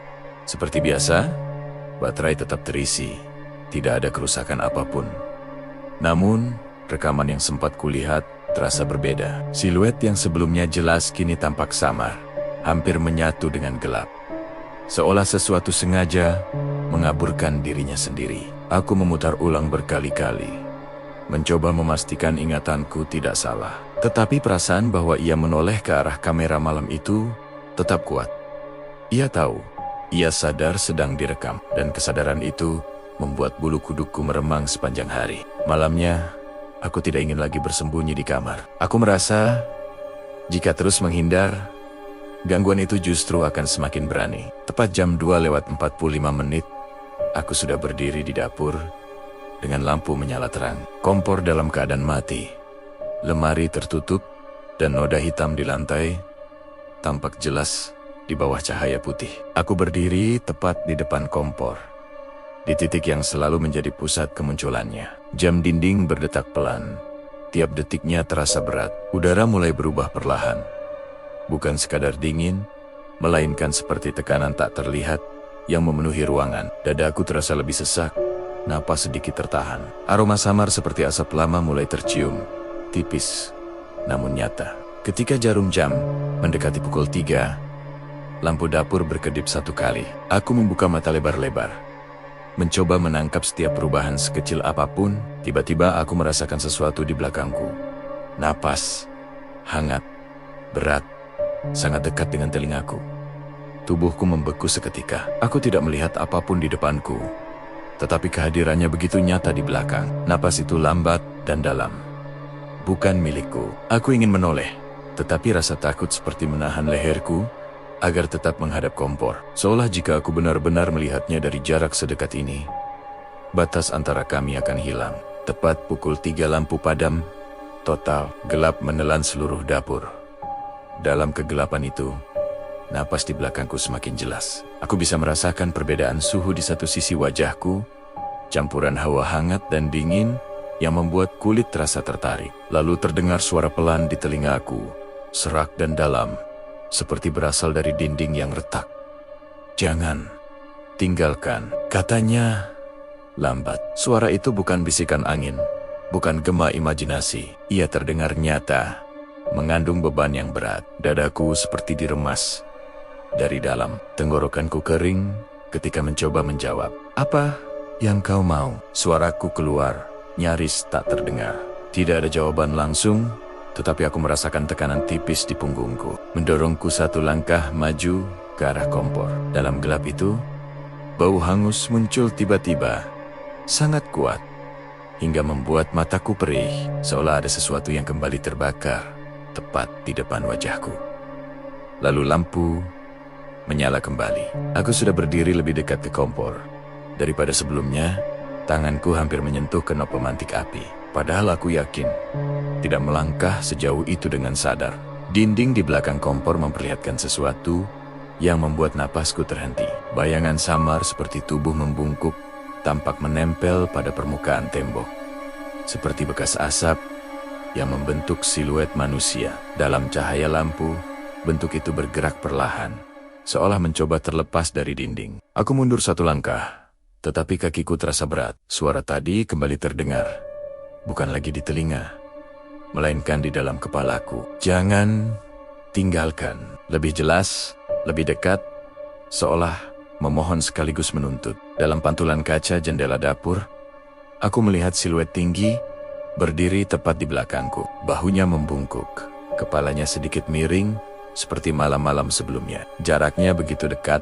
S1: Seperti biasa, baterai tetap terisi, tidak ada kerusakan apapun. Namun, rekaman yang sempat kulihat terasa berbeda. Siluet yang sebelumnya jelas kini tampak samar, hampir menyatu dengan gelap. Seolah sesuatu sengaja mengaburkan dirinya sendiri. Aku memutar ulang berkali-kali, mencoba memastikan ingatanku tidak salah. Tetapi perasaan bahwa ia menoleh ke arah kamera malam itu tetap kuat. Ia tahu, ia sadar sedang direkam, dan kesadaran itu membuat bulu kudukku meremang sepanjang hari. Malamnya, aku tidak ingin lagi bersembunyi di kamar. Aku merasa jika terus menghindar, gangguan itu justru akan semakin berani. Tepat jam 2:45, aku sudah berdiri di dapur dengan lampu menyala terang. Kompor dalam keadaan mati. Lemari tertutup dan noda hitam di lantai tampak jelas di bawah cahaya putih. Aku berdiri tepat di depan kompor, di titik yang selalu menjadi pusat kemunculannya. Jam dinding berdetak pelan. Tiap detiknya terasa berat. Udara mulai berubah perlahan. Bukan sekadar dingin, melainkan seperti tekanan tak terlihat yang memenuhi ruangan. Dadaku terasa lebih sesak, napas sedikit tertahan. Aroma samar seperti asap lama mulai tercium, tipis, namun nyata. Ketika jarum jam mendekati pukul 3, lampu dapur berkedip satu kali. Aku membuka mata lebar-lebar, mencoba menangkap setiap perubahan sekecil apapun. Tiba-tiba aku merasakan sesuatu di belakangku. Napas, hangat, berat, sangat dekat dengan telingaku. Tubuhku membeku seketika. Aku tidak melihat apapun di depanku, tetapi kehadirannya begitu nyata di belakang. Napas itu lambat dan dalam. Bukan milikku. Aku ingin menoleh, tetapi rasa takut seperti menahan leherku agar tetap menghadap kompor. Seolah jika aku benar-benar melihatnya dari jarak sedekat ini, batas antara kami akan hilang. Tepat pukul 3 lampu padam, total gelap menelan seluruh dapur. Dalam kegelapan itu, napas di belakangku semakin jelas. Aku bisa merasakan perbedaan suhu di satu sisi wajahku, campuran hawa hangat dan dingin yang membuat kulit terasa tertarik. Lalu terdengar suara pelan di telingaku, serak dan dalam, seperti berasal dari dinding yang retak. "Jangan, tinggalkan," katanya lambat. Suara itu bukan bisikan angin, bukan gema imajinasi. Ia terdengar nyata, mengandung beban yang berat. Dadaku seperti diremas dari dalam. Tenggorokanku kering ketika mencoba menjawab. "Apa yang kau mau?" Suaraku keluar, nyaris tak terdengar. Tidak ada jawaban langsung, tetapi aku merasakan tekanan tipis di punggungku, mendorongku satu langkah maju ke arah kompor. Dalam gelap itu, bau hangus muncul tiba-tiba, sangat kuat, hingga membuat mataku perih, seolah ada sesuatu yang kembali terbakar tepat di depan wajahku. Lalu lampu menyala kembali. Aku sudah berdiri lebih dekat ke kompor. Daripada sebelumnya, tanganku hampir menyentuh knob pemantik api. Padahal aku yakin tidak melangkah sejauh itu dengan sadar. Dinding di belakang kompor memperlihatkan sesuatu yang membuat napasku terhenti. Bayangan samar seperti tubuh membungkuk tampak menempel pada permukaan tembok, seperti bekas asap yang membentuk siluet manusia. Dalam cahaya lampu, bentuk itu bergerak perlahan, seolah mencoba terlepas dari dinding. Aku mundur satu langkah, tetapi kakiku terasa berat. Suara tadi kembali terdengar, bukan lagi di telinga, melainkan di dalam kepalaku. "Jangan tinggalkan." Lebih jelas, lebih dekat, seolah memohon sekaligus menuntut. Dalam pantulan kaca jendela dapur, aku melihat siluet tinggi berdiri tepat di belakangku. Bahunya membungkuk, kepalanya sedikit miring seperti malam-malam sebelumnya. Jaraknya begitu dekat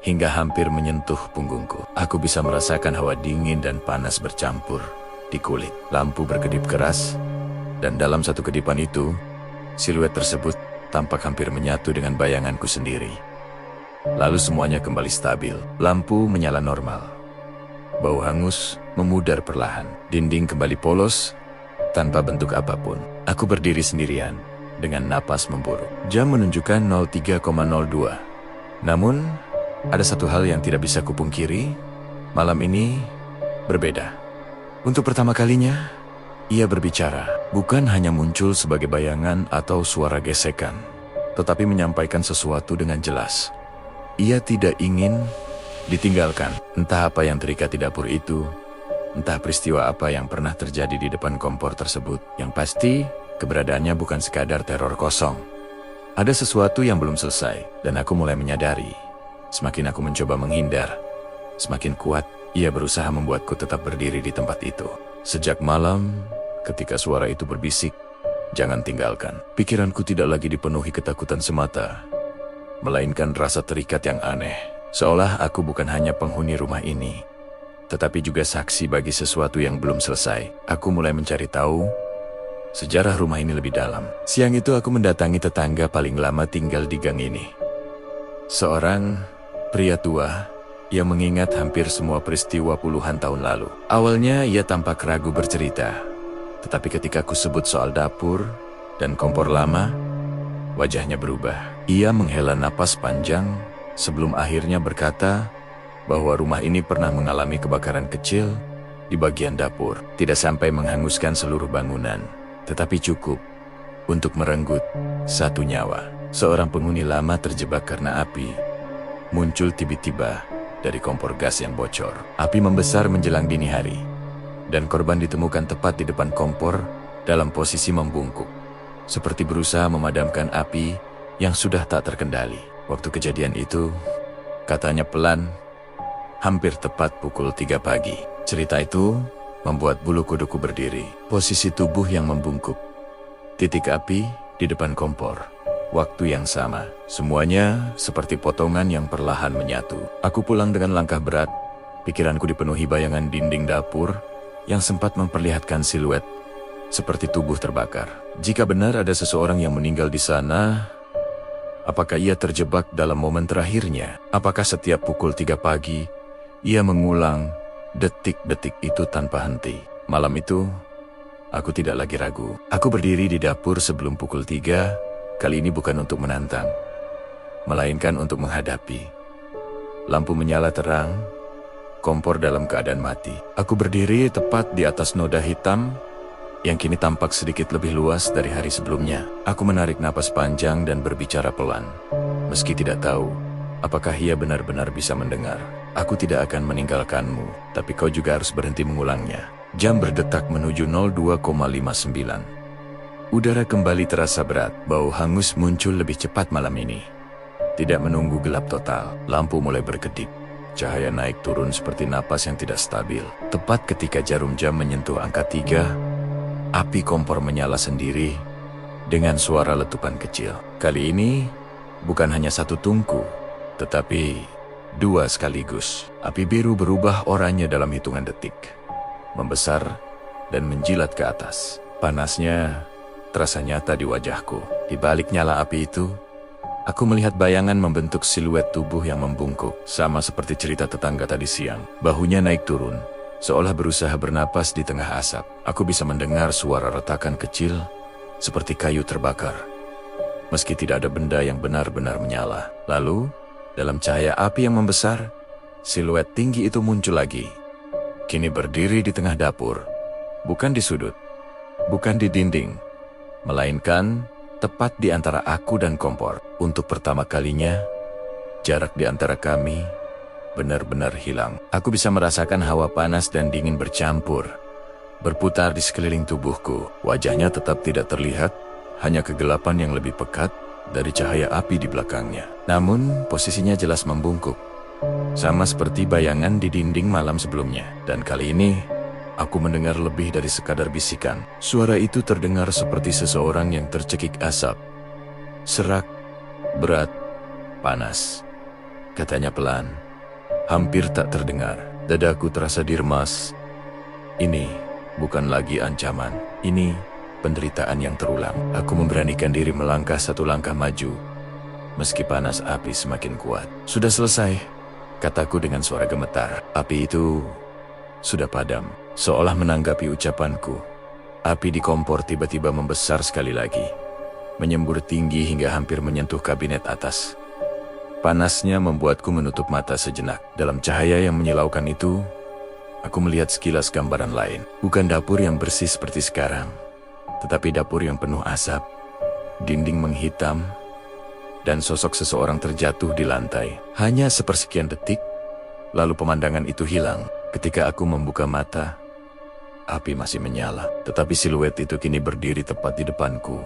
S1: hingga hampir menyentuh punggungku. Aku bisa merasakan hawa dingin dan panas bercampur di kulit. Lampu berkedip keras, dan dalam satu kedipan itu, siluet tersebut tampak hampir menyatu dengan bayanganku sendiri. Lalu semuanya kembali stabil. Lampu menyala normal. Bau hangus memudar perlahan. Dinding kembali polos, tanpa bentuk apapun. Aku berdiri sendirian, dengan napas memburuk. Jam menunjukkan 03,02. Namun, ada satu hal yang tidak bisa kupungkiri. Malam ini berbeda. Untuk pertama kalinya, ia berbicara. Bukan hanya muncul sebagai bayangan atau suara gesekan, tetapi menyampaikan sesuatu dengan jelas. Ia tidak ingin ditinggalkan. Entah apa yang terikat di dapur itu, entah peristiwa apa yang pernah terjadi di depan kompor tersebut. Yang pasti, keberadaannya bukan sekadar teror kosong. Ada sesuatu yang belum selesai, dan aku mulai menyadari. Semakin aku mencoba menghindar, semakin kuat ia berusaha membuatku tetap berdiri di tempat itu. Sejak malam, ketika suara itu berbisik, "Jangan tinggalkan," pikiranku tidak lagi dipenuhi ketakutan semata, melainkan rasa terikat yang aneh. Seolah aku bukan hanya penghuni rumah ini, tetapi juga saksi bagi sesuatu yang belum selesai. Aku mulai mencari tahu sejarah rumah ini lebih dalam. Siang itu aku mendatangi tetangga paling lama tinggal di gang ini. Seorang pria tua yang mengingat hampir semua peristiwa puluhan tahun lalu. Awalnya ia tampak ragu bercerita, tetapi ketika aku sebut soal dapur dan kompor lama, wajahnya berubah. Ia menghela napas panjang sebelum akhirnya berkata bahwa rumah ini pernah mengalami kebakaran kecil di bagian dapur. Tidak sampai menghanguskan seluruh bangunan, tetapi cukup untuk merenggut satu nyawa. Seorang penghuni lama terjebak karena api muncul tiba-tiba dari kompor gas yang bocor. Api membesar menjelang dini hari, dan korban ditemukan tepat di depan kompor dalam posisi membungkuk, seperti berusaha memadamkan api yang sudah tak terkendali. Waktu kejadian itu, katanya pelan, hampir tepat pukul 3 pagi. Cerita itu membuat bulu kuduku berdiri. Posisi tubuh yang membungkuk, titik api di depan kompor, waktu yang sama. Semuanya seperti potongan yang perlahan menyatu. Aku pulang dengan langkah berat. Pikiranku dipenuhi bayangan dinding dapur yang sempat memperlihatkan siluet seperti tubuh terbakar. Jika benar ada seseorang yang meninggal di sana, apakah ia terjebak dalam momen terakhirnya? Apakah setiap pukul 3 pagi ia mengulang detik-detik itu tanpa henti? Malam itu, aku tidak lagi ragu. Aku berdiri di dapur sebelum pukul 3, kali ini bukan untuk menantang, melainkan untuk menghadapi. Lampu menyala terang, kompor dalam keadaan mati. Aku berdiri tepat di atas noda hitam yang kini tampak sedikit lebih luas dari hari sebelumnya. Aku menarik napas panjang dan berbicara pelan, meski tidak tahu apakah ia benar-benar bisa mendengar. Aku tidak akan meninggalkanmu, tapi kau juga harus berhenti mengulangnya. Jam berdetak menuju 02,59. Udara kembali terasa berat, bau hangus muncul lebih cepat malam ini. Tidak menunggu gelap total, lampu mulai berkedip. Cahaya naik turun seperti napas yang tidak stabil. Tepat ketika jarum jam menyentuh angka 3, api kompor menyala sendiri dengan suara letupan kecil. Kali ini bukan hanya satu tungku, tetapi 2 sekaligus. Api biru berubah oranye dalam hitungan detik, membesar dan menjilat ke atas. Panasnya terasa nyata di wajahku. Di balik nyala api itu, aku melihat bayangan membentuk siluet tubuh yang membungkuk, sama seperti cerita tetangga tadi siang. Bahunya naik turun, seolah berusaha bernapas di tengah asap. Aku bisa mendengar suara retakan kecil seperti kayu terbakar, meski tidak ada benda yang benar-benar menyala. Lalu, dalam cahaya api yang membesar, siluet tinggi itu muncul lagi. Kini berdiri di tengah dapur, bukan di sudut, bukan di dinding, melainkan tepat di antara aku dan kompor. Untuk pertama kalinya, jarak di antara kami benar-benar hilang. Aku bisa merasakan hawa panas dan dingin bercampur, berputar di sekeliling tubuhku. Wajahnya tetap tidak terlihat, hanya kegelapan yang lebih pekat dari cahaya api di belakangnya. Namun, posisinya jelas membungkuk, sama seperti bayangan di dinding malam sebelumnya. Dan kali ini, aku mendengar lebih dari sekadar bisikan. Suara itu terdengar seperti seseorang yang tercekik asap. Serak, berat, panas. Katanya pelan, hampir tak terdengar. Dadaku terasa diremas. Ini bukan lagi ancaman. Ini penderitaan yang terulang. Aku memberanikan diri melangkah 1 langkah maju, meski panas api semakin kuat. Sudah selesai, kataku dengan suara gemetar. Api itu sudah padam. Seolah menanggapi ucapanku, api di kompor tiba-tiba membesar sekali lagi, menyembur tinggi hingga hampir menyentuh kabinet atas. Panasnya membuatku menutup mata sejenak. Dalam cahaya yang menyilaukan itu, aku melihat sekilas gambaran lain. Bukan dapur yang bersih seperti sekarang, tetapi dapur yang penuh asap, dinding menghitam, dan sosok seseorang terjatuh di lantai. Hanya sepersekian detik, lalu pemandangan itu hilang. Ketika aku membuka mata, api masih menyala, tetapi siluet itu kini berdiri tepat di depanku.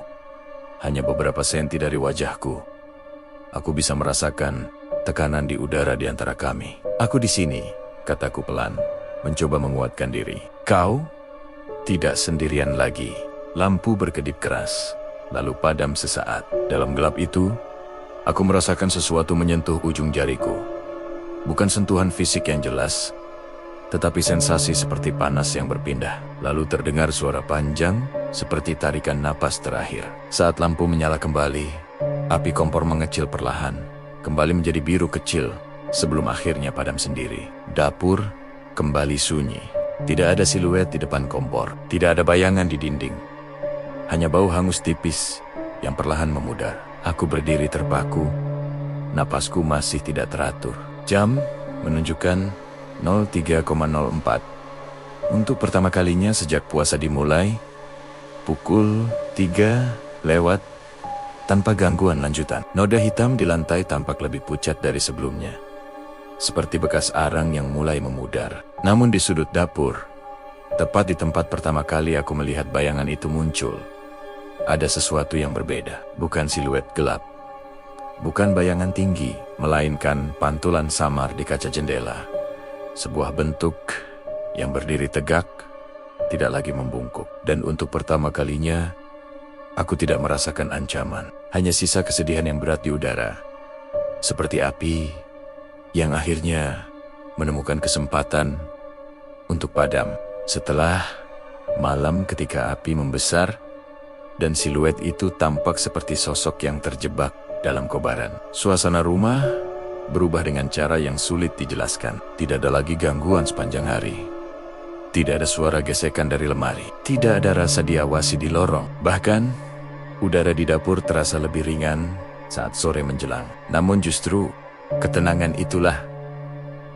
S1: Hanya beberapa senti dari wajahku, aku bisa merasakan tekanan di udara di antara kami. Aku di sini, kataku pelan, mencoba menguatkan diri. Kau tidak sendirian lagi. Lampu berkedip keras, lalu padam sesaat. Dalam gelap itu, aku merasakan sesuatu menyentuh ujung jariku. Bukan sentuhan fisik yang jelas, tetapi sensasi seperti panas yang berpindah. Lalu terdengar suara panjang seperti tarikan napas terakhir. Saat lampu menyala kembali, api kompor mengecil perlahan, kembali menjadi biru kecil, sebelum akhirnya padam sendiri. Dapur kembali sunyi. Tidak ada siluet di depan kompor, tidak ada bayangan di dinding. Hanya bau hangus tipis yang perlahan memudar. Aku berdiri terpaku, napasku masih tidak teratur. Jam menunjukkan 03,04. Untuk pertama kalinya sejak puasa dimulai, pukul 3 lewat tanpa gangguan lanjutan. Noda hitam di lantai tampak lebih pucat dari sebelumnya, seperti bekas arang yang mulai memudar. Namun di sudut dapur, tepat di tempat pertama kali aku melihat bayangan itu muncul, ada sesuatu yang berbeda. Bukan siluet gelap, bukan bayangan tinggi, melainkan pantulan samar di kaca jendela. Sebuah bentuk yang berdiri tegak, tidak lagi membungkuk. Dan untuk pertama kalinya, aku tidak merasakan ancaman. Hanya sisa kesedihan yang berat di udara. Seperti api yang akhirnya menemukan kesempatan untuk padam. Setelah malam ketika api membesar, dan siluet itu tampak seperti sosok yang terjebak dalam kobaran. Suasana rumah berubah dengan cara yang sulit dijelaskan. Tidak ada lagi gangguan sepanjang hari. Tidak ada suara gesekan dari lemari. Tidak ada rasa diawasi di lorong. Bahkan, udara di dapur terasa lebih ringan saat sore menjelang. Namun justru, ketenangan itulah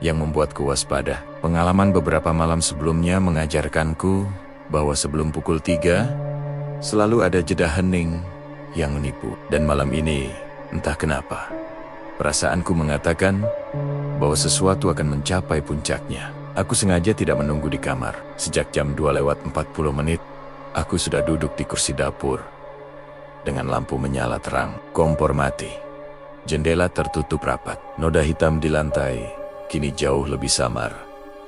S1: yang membuatku waspada. Pengalaman beberapa malam sebelumnya mengajarkanku bahwa sebelum pukul 3, selalu ada jeda hening yang menipu. Dan malam ini, entah kenapa, perasaanku mengatakan bahwa sesuatu akan mencapai puncaknya. Aku sengaja tidak menunggu di kamar. Sejak jam 2 lewat 40 menit, aku sudah duduk di kursi dapur dengan lampu menyala terang. Kompor mati. Jendela tertutup rapat. Noda hitam di lantai kini jauh lebih samar,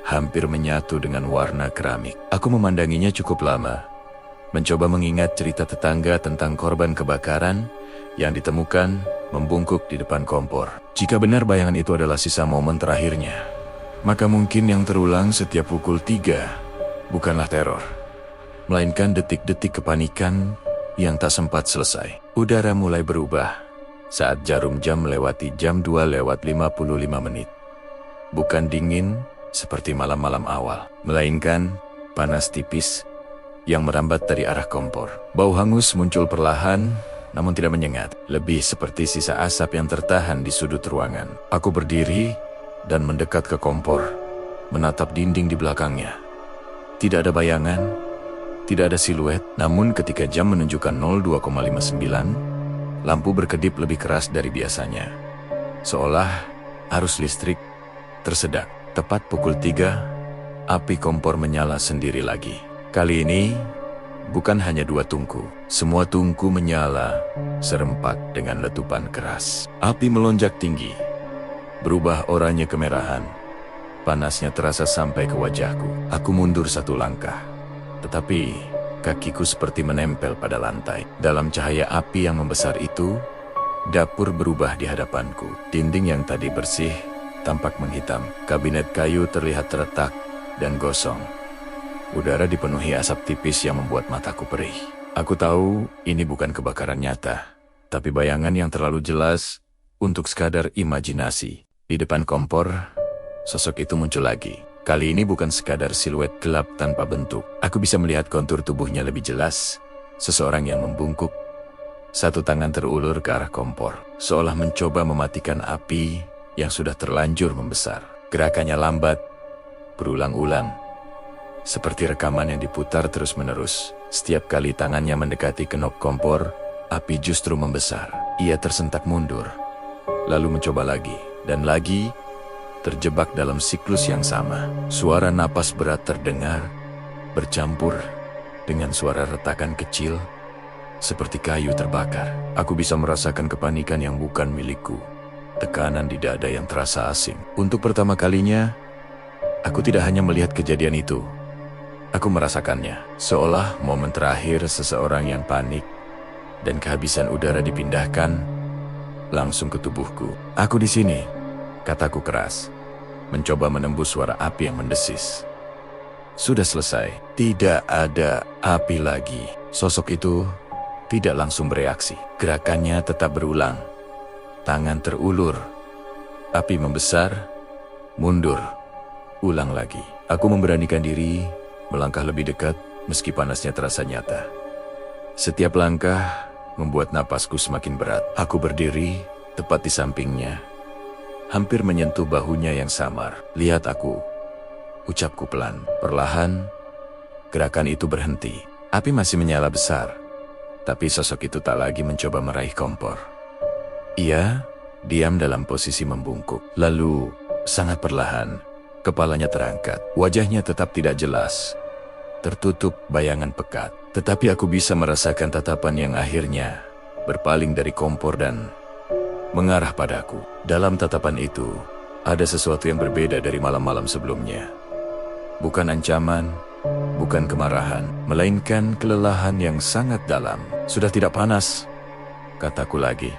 S1: hampir menyatu dengan warna keramik. Aku memandanginya cukup lama, mencoba mengingat cerita tetangga tentang korban kebakaran yang ditemukan membungkuk di depan kompor. Jika benar bayangan itu adalah sisa momen terakhirnya, maka mungkin yang terulang setiap pukul 3 bukanlah teror, melainkan detik-detik kepanikan yang tak sempat selesai. Udara mulai berubah saat jarum jam melewati jam 2 lewat 55 menit. Bukan dingin seperti malam-malam awal, melainkan panas tipis yang merambat dari arah kompor. Bau hangus muncul perlahan, namun tidak menyengat. Lebih seperti sisa asap yang tertahan di sudut ruangan. Aku berdiri dan mendekat ke kompor, menatap dinding di belakangnya. Tidak ada bayangan, tidak ada siluet. Namun ketika jam menunjukkan 02,59, lampu berkedip lebih keras dari biasanya. Seolah arus listrik tersedak. Tepat pukul 3, api kompor menyala sendiri lagi. Kali ini, bukan hanya 2 tungku. Semua tungku menyala serempak dengan letupan keras. Api melonjak tinggi, berubah oranye kemerahan. Panasnya terasa sampai ke wajahku. Aku mundur 1 langkah, tetapi kakiku seperti menempel pada lantai. Dalam cahaya api yang membesar itu, dapur berubah di hadapanku. Dinding yang tadi bersih tampak menghitam. Kabinet kayu terlihat retak dan gosong. Udara dipenuhi asap tipis yang membuat mataku perih. Aku tahu ini bukan kebakaran nyata, tapi bayangan yang terlalu jelas untuk sekadar imajinasi. Di depan kompor, sosok itu muncul lagi. Kali ini bukan sekadar siluet gelap tanpa bentuk. Aku bisa melihat kontur tubuhnya lebih jelas. Seseorang yang membungkuk, 1 tangan terulur ke arah kompor, seolah mencoba mematikan api yang sudah terlanjur membesar. Gerakannya lambat, berulang-ulang, seperti rekaman yang diputar terus-menerus. Setiap kali tangannya mendekati kenop kompor, api justru membesar. Ia tersentak mundur, lalu mencoba lagi, dan lagi, terjebak dalam siklus yang sama. Suara napas berat terdengar, bercampur dengan suara retakan kecil, seperti kayu terbakar. Aku bisa merasakan kepanikan yang bukan milikku. Tekanan di dada yang terasa asing. Untuk pertama kalinya, aku tidak hanya melihat kejadian itu. Aku merasakannya, seolah momen terakhir seseorang yang panik dan kehabisan udara dipindahkan langsung ke tubuhku. Aku di sini, kataku keras, mencoba menembus suara api yang mendesis. Sudah selesai. Tidak ada api lagi. Sosok itu tidak langsung bereaksi. Gerakannya tetap berulang. Tangan terulur. Api membesar, mundur, ulang lagi. Aku memberanikan diri melangkah lebih dekat meski panasnya terasa nyata. Setiap langkah membuat napasku semakin berat. Aku berdiri tepat di sampingnya, hampir menyentuh bahunya yang samar. Lihat aku, ucapku pelan. Perlahan, gerakan itu berhenti. Api masih menyala besar, tapi sosok itu tak lagi mencoba meraih kompor. Ia diam dalam posisi membungkuk. Lalu, sangat perlahan, kepalanya terangkat. Wajahnya tetap tidak jelas, tertutup bayangan pekat. Tetapi aku bisa merasakan tatapan yang akhirnya berpaling dari kompor dan mengarah padaku. Dalam tatapan itu, ada sesuatu yang berbeda dari malam-malam sebelumnya. Bukan ancaman, bukan kemarahan, melainkan kelelahan yang sangat dalam. Sudah tidak panas, kataku lagi,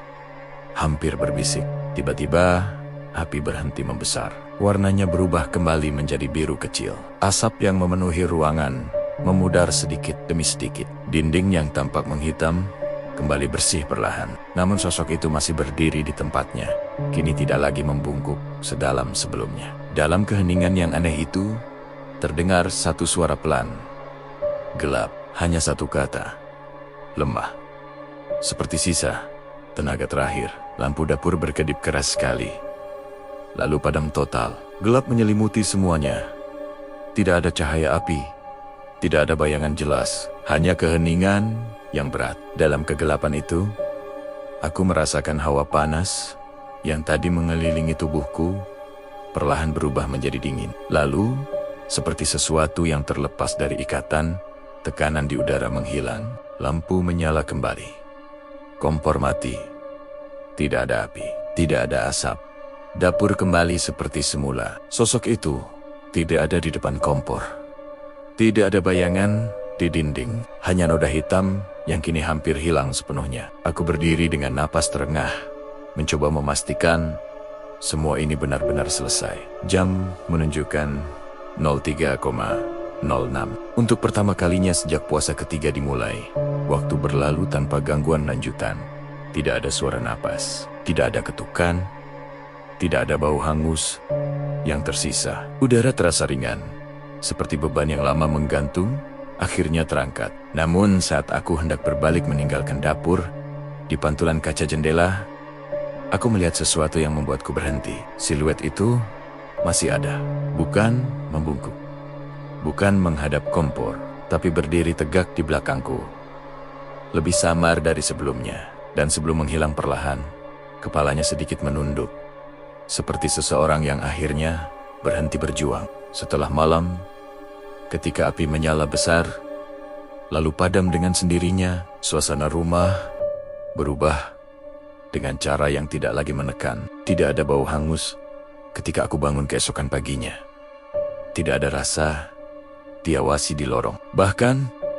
S1: hampir berbisik. Tiba-tiba, api berhenti membesar. Warnanya berubah kembali menjadi biru kecil. Asap yang memenuhi ruangan memudar sedikit demi sedikit. Dinding yang tampak menghitam kembali bersih perlahan. Namun sosok itu masih berdiri di tempatnya. Kini tidak lagi membungkuk sedalam sebelumnya. Dalam keheningan yang aneh itu, terdengar satu suara pelan. Gelap, hanya satu kata. Lemah. Seperti sisa tenaga terakhir. Lampu dapur berkedip keras sekali. Lalu padam total. Gelap menyelimuti semuanya. Tidak ada cahaya api. Tidak ada bayangan jelas. Hanya keheningan yang berat. Dalam kegelapan itu, aku merasakan hawa panas yang tadi mengelilingi tubuhku perlahan berubah menjadi dingin. Lalu, seperti sesuatu yang terlepas dari ikatan, tekanan di udara menghilang. Lampu menyala kembali. Kompor mati. Tidak ada api. Tidak ada asap. Dapur kembali seperti semula. Sosok itu tidak ada di depan kompor. Tidak ada bayangan di dinding. Hanya noda hitam yang kini hampir hilang sepenuhnya. Aku berdiri dengan napas terengah, mencoba memastikan semua ini benar-benar selesai. Jam menunjukkan 03,06. Untuk pertama kalinya sejak puasa ketiga dimulai, waktu berlalu tanpa gangguan lanjutan. Tidak ada suara napas, tidak ada ketukan, tidak ada bau hangus yang tersisa. Udara terasa ringan, seperti beban yang lama menggantung, akhirnya terangkat. Namun saat aku hendak berbalik meninggalkan dapur, di pantulan kaca jendela, aku melihat sesuatu yang membuatku berhenti. Siluet itu masih ada, bukan membungkuk, bukan menghadap kompor, tapi berdiri tegak di belakangku. Lebih samar dari sebelumnya, dan sebelum menghilang perlahan, kepalanya sedikit menunduk, seperti seseorang yang akhirnya berhenti berjuang. Setelah malam, ketika api menyala besar, lalu padam dengan sendirinya, suasana rumah berubah dengan cara yang tidak lagi menekan. Tidak ada bau hangus ketika aku bangun keesokan paginya. Tidak ada rasa diawasi di lorong. Bahkan,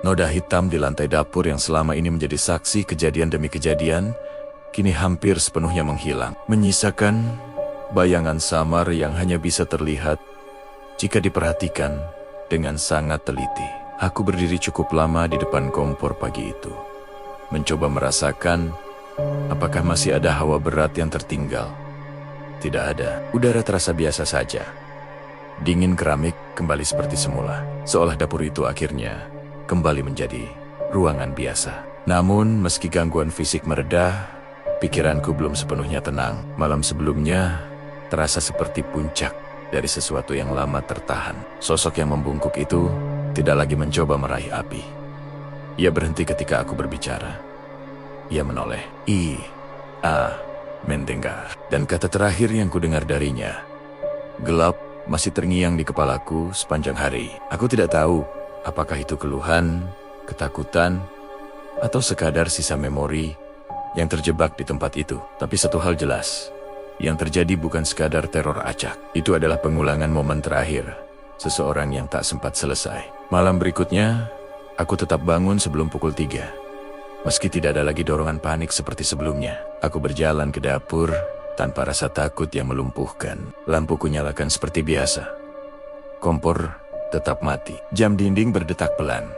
S1: noda hitam di lantai dapur yang selama ini menjadi saksi kejadian demi kejadian, kini hampir sepenuhnya menghilang, menyisakan bayangan samar yang hanya bisa terlihat jika diperhatikan dengan sangat teliti. Aku berdiri cukup lama di depan kompor pagi itu, mencoba merasakan apakah masih ada hawa berat yang tertinggal. Tidak ada. Udara terasa biasa saja. Dingin keramik kembali seperti semula, seolah dapur itu akhirnya kembali menjadi ruangan biasa. Namun meski gangguan fisik mereda, pikiranku belum sepenuhnya tenang. Malam sebelumnya terasa seperti puncak dari sesuatu yang lama tertahan. Sosok yang membungkuk itu tidak lagi mencoba meraih api. Ia berhenti ketika aku berbicara. Ia menoleh. Mendengar. Dan kata terakhir yang kudengar darinya, gelap masih terngiang di kepalaku sepanjang hari. Aku tidak tahu apakah itu keluhan, ketakutan, atau sekadar sisa memori yang terjebak di tempat itu. Tapi satu hal jelas, yang terjadi bukan sekadar teror acak. Itu adalah pengulangan momen terakhir seseorang yang tak sempat selesai. Malam berikutnya, aku tetap bangun sebelum pukul 3. Meski tidak ada lagi dorongan panik seperti sebelumnya, aku berjalan ke dapur tanpa rasa takut yang melumpuhkan. Lampuku nyalakan seperti biasa. Kompor tetap mati. Jam dinding berdetak pelan.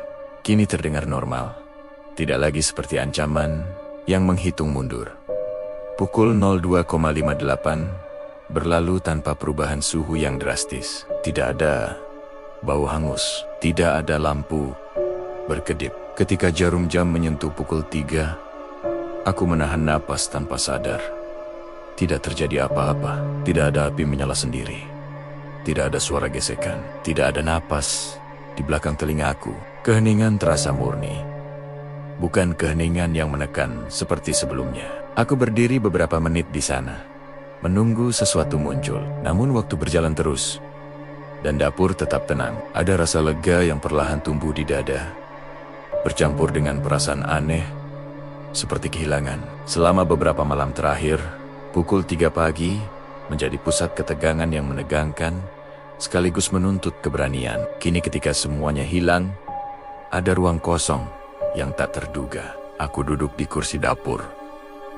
S1: Kini terdengar normal. Tidak lagi seperti ancaman yang menghitung mundur. Pukul 02,58 berlalu tanpa perubahan suhu yang drastis. Tidak ada bau hangus, tidak ada lampu berkedip. Ketika jarum jam menyentuh pukul 3, aku menahan napas tanpa sadar. Tidak terjadi apa-apa, tidak ada api menyala sendiri. Tidak ada suara gesekan, tidak ada napas di belakang telingaku. Keheningan terasa murni. Bukan keheningan yang menekan seperti sebelumnya. Aku berdiri beberapa menit di sana, menunggu sesuatu muncul. Namun waktu berjalan terus, dan dapur tetap tenang. Ada rasa lega yang perlahan tumbuh di dada, bercampur dengan perasaan aneh, seperti kehilangan. Selama beberapa malam terakhir, pukul 3 pagi menjadi pusat ketegangan yang menegangkan, sekaligus menuntut keberanian. Kini ketika semuanya hilang, ada ruang kosong yang tak terduga. Aku duduk di kursi dapur,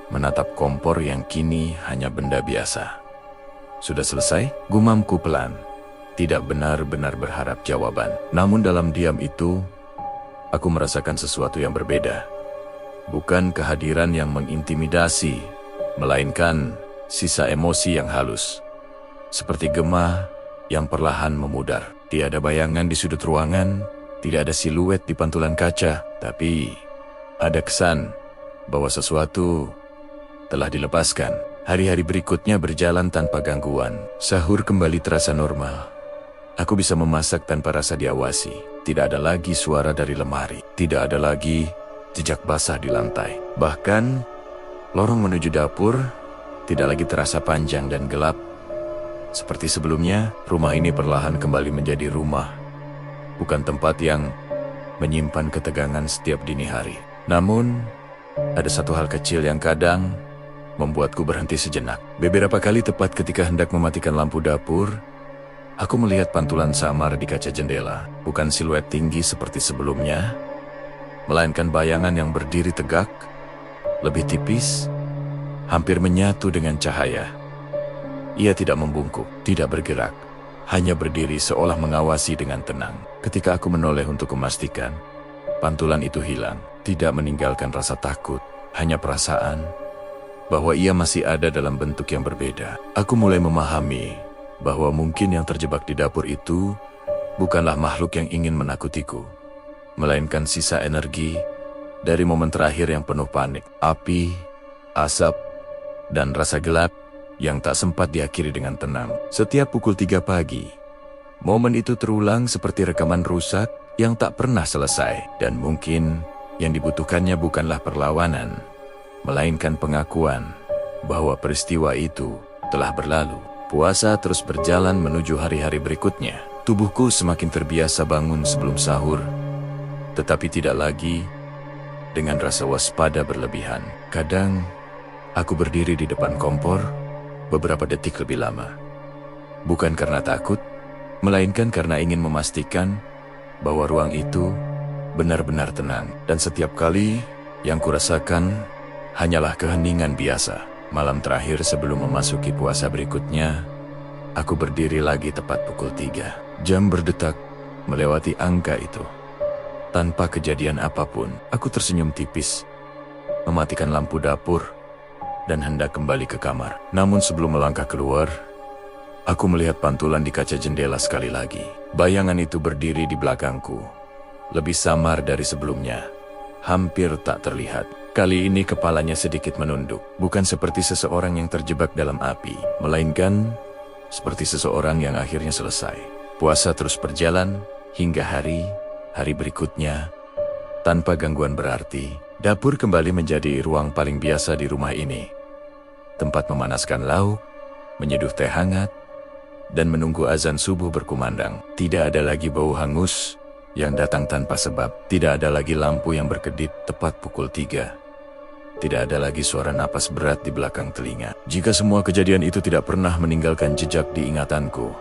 S1: menatap kompor yang kini hanya benda biasa. Sudah selesai? Gumamku pelan. Tidak benar-benar berharap jawaban. Namun dalam diam itu, aku merasakan sesuatu yang berbeda. Bukan kehadiran yang mengintimidasi, melainkan sisa emosi yang halus. Seperti gema yang perlahan memudar. Tiada bayangan di sudut ruangan, tidak ada siluet di pantulan kaca, tapi ada kesan bahwa sesuatu telah dilepaskan. Hari-hari berikutnya berjalan tanpa gangguan. Sahur kembali terasa normal. Aku bisa memasak tanpa rasa diawasi. Tidak ada lagi suara dari lemari. Tidak ada lagi jejak basah di lantai. Bahkan, lorong menuju dapur tidak lagi terasa panjang dan gelap. Seperti sebelumnya, rumah ini perlahan kembali menjadi rumah. Bukan tempat yang menyimpan ketegangan setiap dini hari. Namun, ada satu hal kecil yang kadang membuatku berhenti sejenak. Beberapa kali tepat ketika hendak mematikan lampu dapur, aku melihat pantulan samar di kaca jendela. Bukan siluet tinggi seperti sebelumnya, melainkan bayangan yang berdiri tegak, lebih tipis, hampir menyatu dengan cahaya. Ia tidak membungkuk, tidak bergerak, hanya berdiri seolah mengawasi dengan tenang. Ketika aku menoleh untuk memastikan, pantulan itu hilang, tidak meninggalkan rasa takut, hanya perasaan bahwa ia masih ada dalam bentuk yang berbeda. Aku mulai memahami bahwa mungkin yang terjebak di dapur itu bukanlah makhluk yang ingin menakutiku, melainkan sisa energi dari momen terakhir yang penuh panik, api, asap, dan rasa gelap yang tak sempat diakhiri dengan tenang. Setiap pukul 3 pagi, momen itu terulang seperti rekaman rusak yang tak pernah selesai. Dan mungkin yang dibutuhkannya bukanlah perlawanan, melainkan pengakuan bahwa peristiwa itu telah berlalu. Puasa terus berjalan menuju hari-hari berikutnya. Tubuhku semakin terbiasa bangun sebelum sahur, tetapi tidak lagi dengan rasa waspada berlebihan. Kadang, aku berdiri di depan kompor beberapa detik lebih lama. Bukan karena takut, melainkan karena ingin memastikan bahwa ruang itu benar-benar tenang. Dan setiap kali yang kurasakan hanyalah keheningan biasa. Malam terakhir sebelum memasuki puasa berikutnya, aku berdiri lagi tepat pukul 3. Jam berdetak melewati angka itu. Tanpa kejadian apapun, aku tersenyum tipis, mematikan lampu dapur, dan hendak kembali ke kamar. Namun sebelum melangkah keluar, aku melihat pantulan di kaca jendela sekali lagi. Bayangan itu berdiri di belakangku, lebih samar dari sebelumnya, hampir tak terlihat. Kali ini kepalanya sedikit menunduk, bukan seperti seseorang yang terjebak dalam api, melainkan seperti seseorang yang akhirnya selesai. Puasa terus berjalan hingga hari berikutnya, tanpa gangguan berarti. Dapur kembali menjadi ruang paling biasa di rumah ini. Tempat memanaskan lauk, menyeduh teh hangat, dan menunggu azan subuh berkumandang. Tidak ada lagi bau hangus yang datang tanpa sebab. Tidak ada lagi lampu yang berkedip tepat pukul 3. Tidak ada lagi suara napas berat di belakang telinga. Jika semua kejadian itu tidak pernah meninggalkan jejak di ingatanku,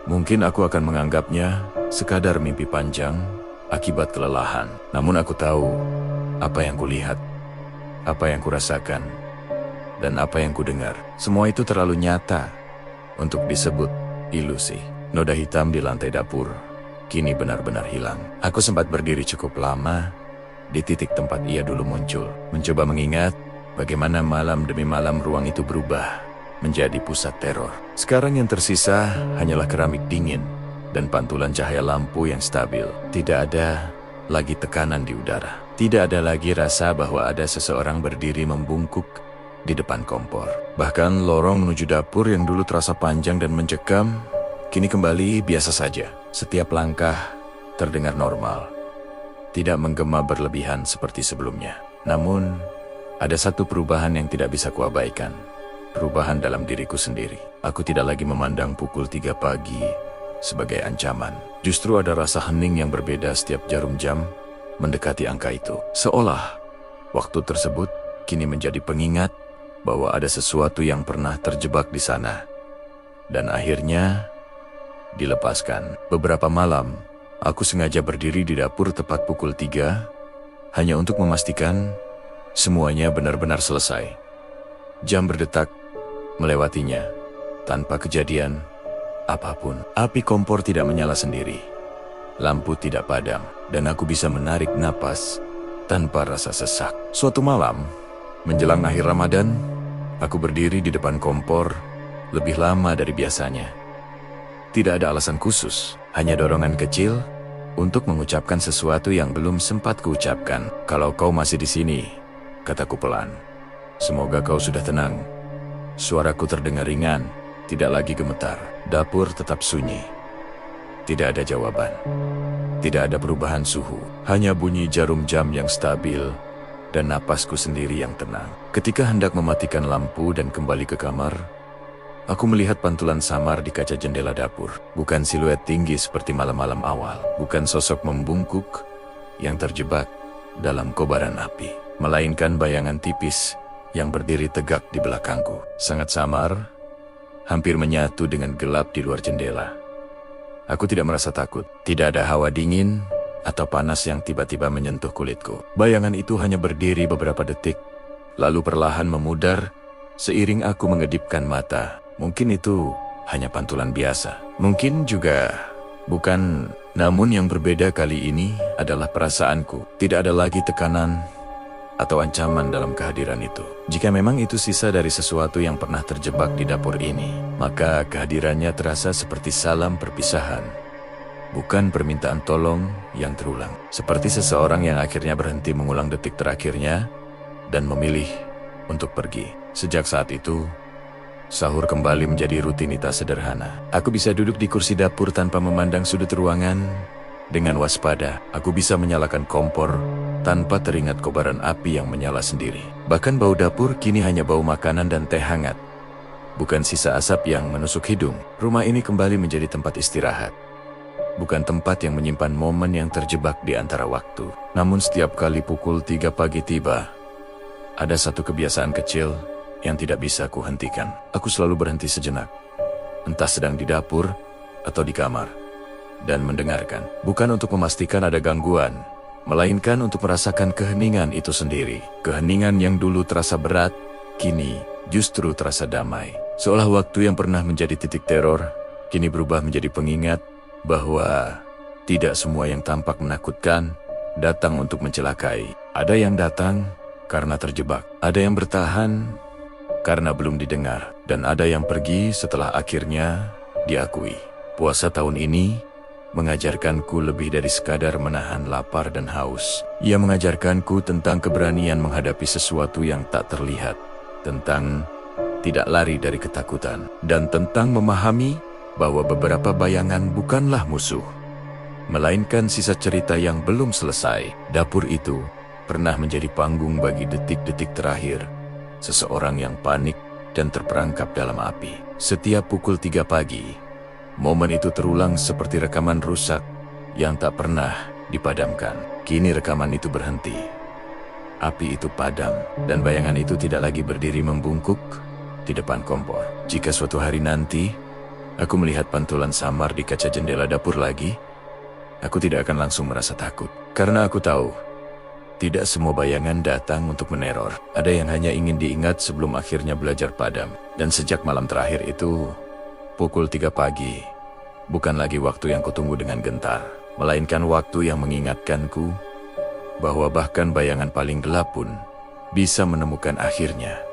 S1: mungkin aku akan menganggapnya sekadar mimpi panjang akibat kelelahan. Namun aku tahu apa yang kulihat, apa yang kurasakan, dan apa yang kudengar. Semua itu terlalu nyata untuk disebut ilusi. Noda hitam di lantai dapur kini benar-benar hilang. Aku sempat berdiri cukup lama, di titik tempat ia dulu muncul. Mencoba mengingat bagaimana malam demi malam ruang itu berubah menjadi pusat teror. Sekarang yang tersisa hanyalah keramik dingin dan pantulan cahaya lampu yang stabil. Tidak ada lagi tekanan di udara. Tidak ada lagi rasa bahwa ada seseorang berdiri membungkuk di depan kompor. Bahkan lorong menuju dapur yang dulu terasa panjang dan mencekam, kini kembali biasa saja. Setiap langkah terdengar normal, tidak menggema berlebihan seperti sebelumnya. Namun, ada satu perubahan yang tidak bisa kuabaikan. Perubahan dalam diriku sendiri. Aku tidak lagi memandang pukul 3 pagi sebagai ancaman. Justru ada rasa hening yang berbeda setiap jarum jam mendekati angka itu. Seolah waktu tersebut kini menjadi pengingat bahwa ada sesuatu yang pernah terjebak di sana dan akhirnya dilepaskan. Beberapa malam, aku sengaja berdiri di dapur tepat pukul 3 hanya untuk memastikan semuanya benar-benar selesai. Jam berdetak melewatinya tanpa kejadian apapun. Api kompor tidak menyala sendiri. Lampu tidak padam, dan aku bisa menarik napas tanpa rasa sesak. Suatu malam, menjelang akhir Ramadan, aku berdiri di depan kompor lebih lama dari biasanya. Tidak ada alasan khusus, hanya dorongan kecil untuk mengucapkan sesuatu yang belum sempat kuucapkan. Kalau kau masih di sini, kataku pelan. Semoga kau sudah tenang. Suaraku terdengar ringan, tidak lagi gemetar. Dapur tetap sunyi. Tidak ada jawaban. Tidak ada perubahan suhu. Hanya bunyi jarum jam yang stabil dan napasku sendiri yang tenang. Ketika hendak mematikan lampu dan kembali ke kamar, aku melihat pantulan samar di kaca jendela dapur. Bukan siluet tinggi seperti malam-malam awal. Bukan sosok membungkuk yang terjebak dalam kobaran api. Melainkan bayangan tipis yang berdiri tegak di belakangku. Sangat samar, hampir menyatu dengan gelap di luar jendela. Aku tidak merasa takut. Tidak ada hawa dingin atau panas yang tiba-tiba menyentuh kulitku. Bayangan itu hanya berdiri beberapa detik, lalu perlahan memudar seiring aku mengedipkan mata. Mungkin itu hanya pantulan biasa. Mungkin juga bukan. Namun yang berbeda kali ini adalah perasaanku. Tidak ada lagi tekanan atau ancaman dalam kehadiran itu. Jika memang itu sisa dari sesuatu yang pernah terjebak di dapur ini, maka kehadirannya terasa seperti salam perpisahan. Bukan permintaan tolong yang terulang. Seperti seseorang yang akhirnya berhenti mengulang detik terakhirnya dan memilih untuk pergi. Sejak saat itu, sahur kembali menjadi rutinitas sederhana. Aku bisa duduk di kursi dapur tanpa memandang sudut ruangan. Dengan waspada, aku bisa menyalakan kompor tanpa teringat kobaran api yang menyala sendiri. Bahkan bau dapur kini hanya bau makanan dan teh hangat. Bukan sisa asap yang menusuk hidung. Rumah ini kembali menjadi tempat istirahat. Bukan tempat yang menyimpan momen yang terjebak di antara waktu. Namun setiap kali pukul 3 pagi tiba, ada satu kebiasaan kecil yang tidak bisa kuhentikan. Aku selalu berhenti sejenak, entah sedang di dapur atau di kamar, dan mendengarkan. Bukan untuk memastikan ada gangguan, melainkan untuk merasakan keheningan itu sendiri. Keheningan yang dulu terasa berat, kini justru terasa damai. Seolah waktu yang pernah menjadi titik teror, kini berubah menjadi pengingat bahwa tidak semua yang tampak menakutkan datang untuk mencelakai. Ada yang datang karena terjebak, ada yang bertahan karena belum didengar, dan ada yang pergi setelah akhirnya diakui. Puasa tahun ini mengajarkanku lebih dari sekadar menahan lapar dan haus. Ia mengajarkanku tentang keberanian menghadapi sesuatu yang tak terlihat, tentang tidak lari dari ketakutan, dan tentang memahami bahwa beberapa bayangan bukanlah musuh, melainkan sisa cerita yang belum selesai. Dapur itu pernah menjadi panggung bagi detik-detik terakhir seseorang yang panik dan terperangkap dalam api. Setiap pukul 3 pagi, momen itu terulang seperti rekaman rusak yang tak pernah dipadamkan. Kini rekaman itu berhenti. Api itu padam, dan bayangan itu tidak lagi berdiri membungkuk di depan kompor. Jika suatu hari nanti aku melihat pantulan samar di kaca jendela dapur lagi, aku tidak akan langsung merasa takut. Karena aku tahu, tidak semua bayangan datang untuk meneror. Ada yang hanya ingin diingat sebelum akhirnya belajar padam. Dan sejak malam terakhir itu, pukul 3 pagi, bukan lagi waktu yang kutunggu dengan gentar, melainkan waktu yang mengingatkanku bahwa bahkan bayangan paling gelap pun bisa menemukan akhirnya.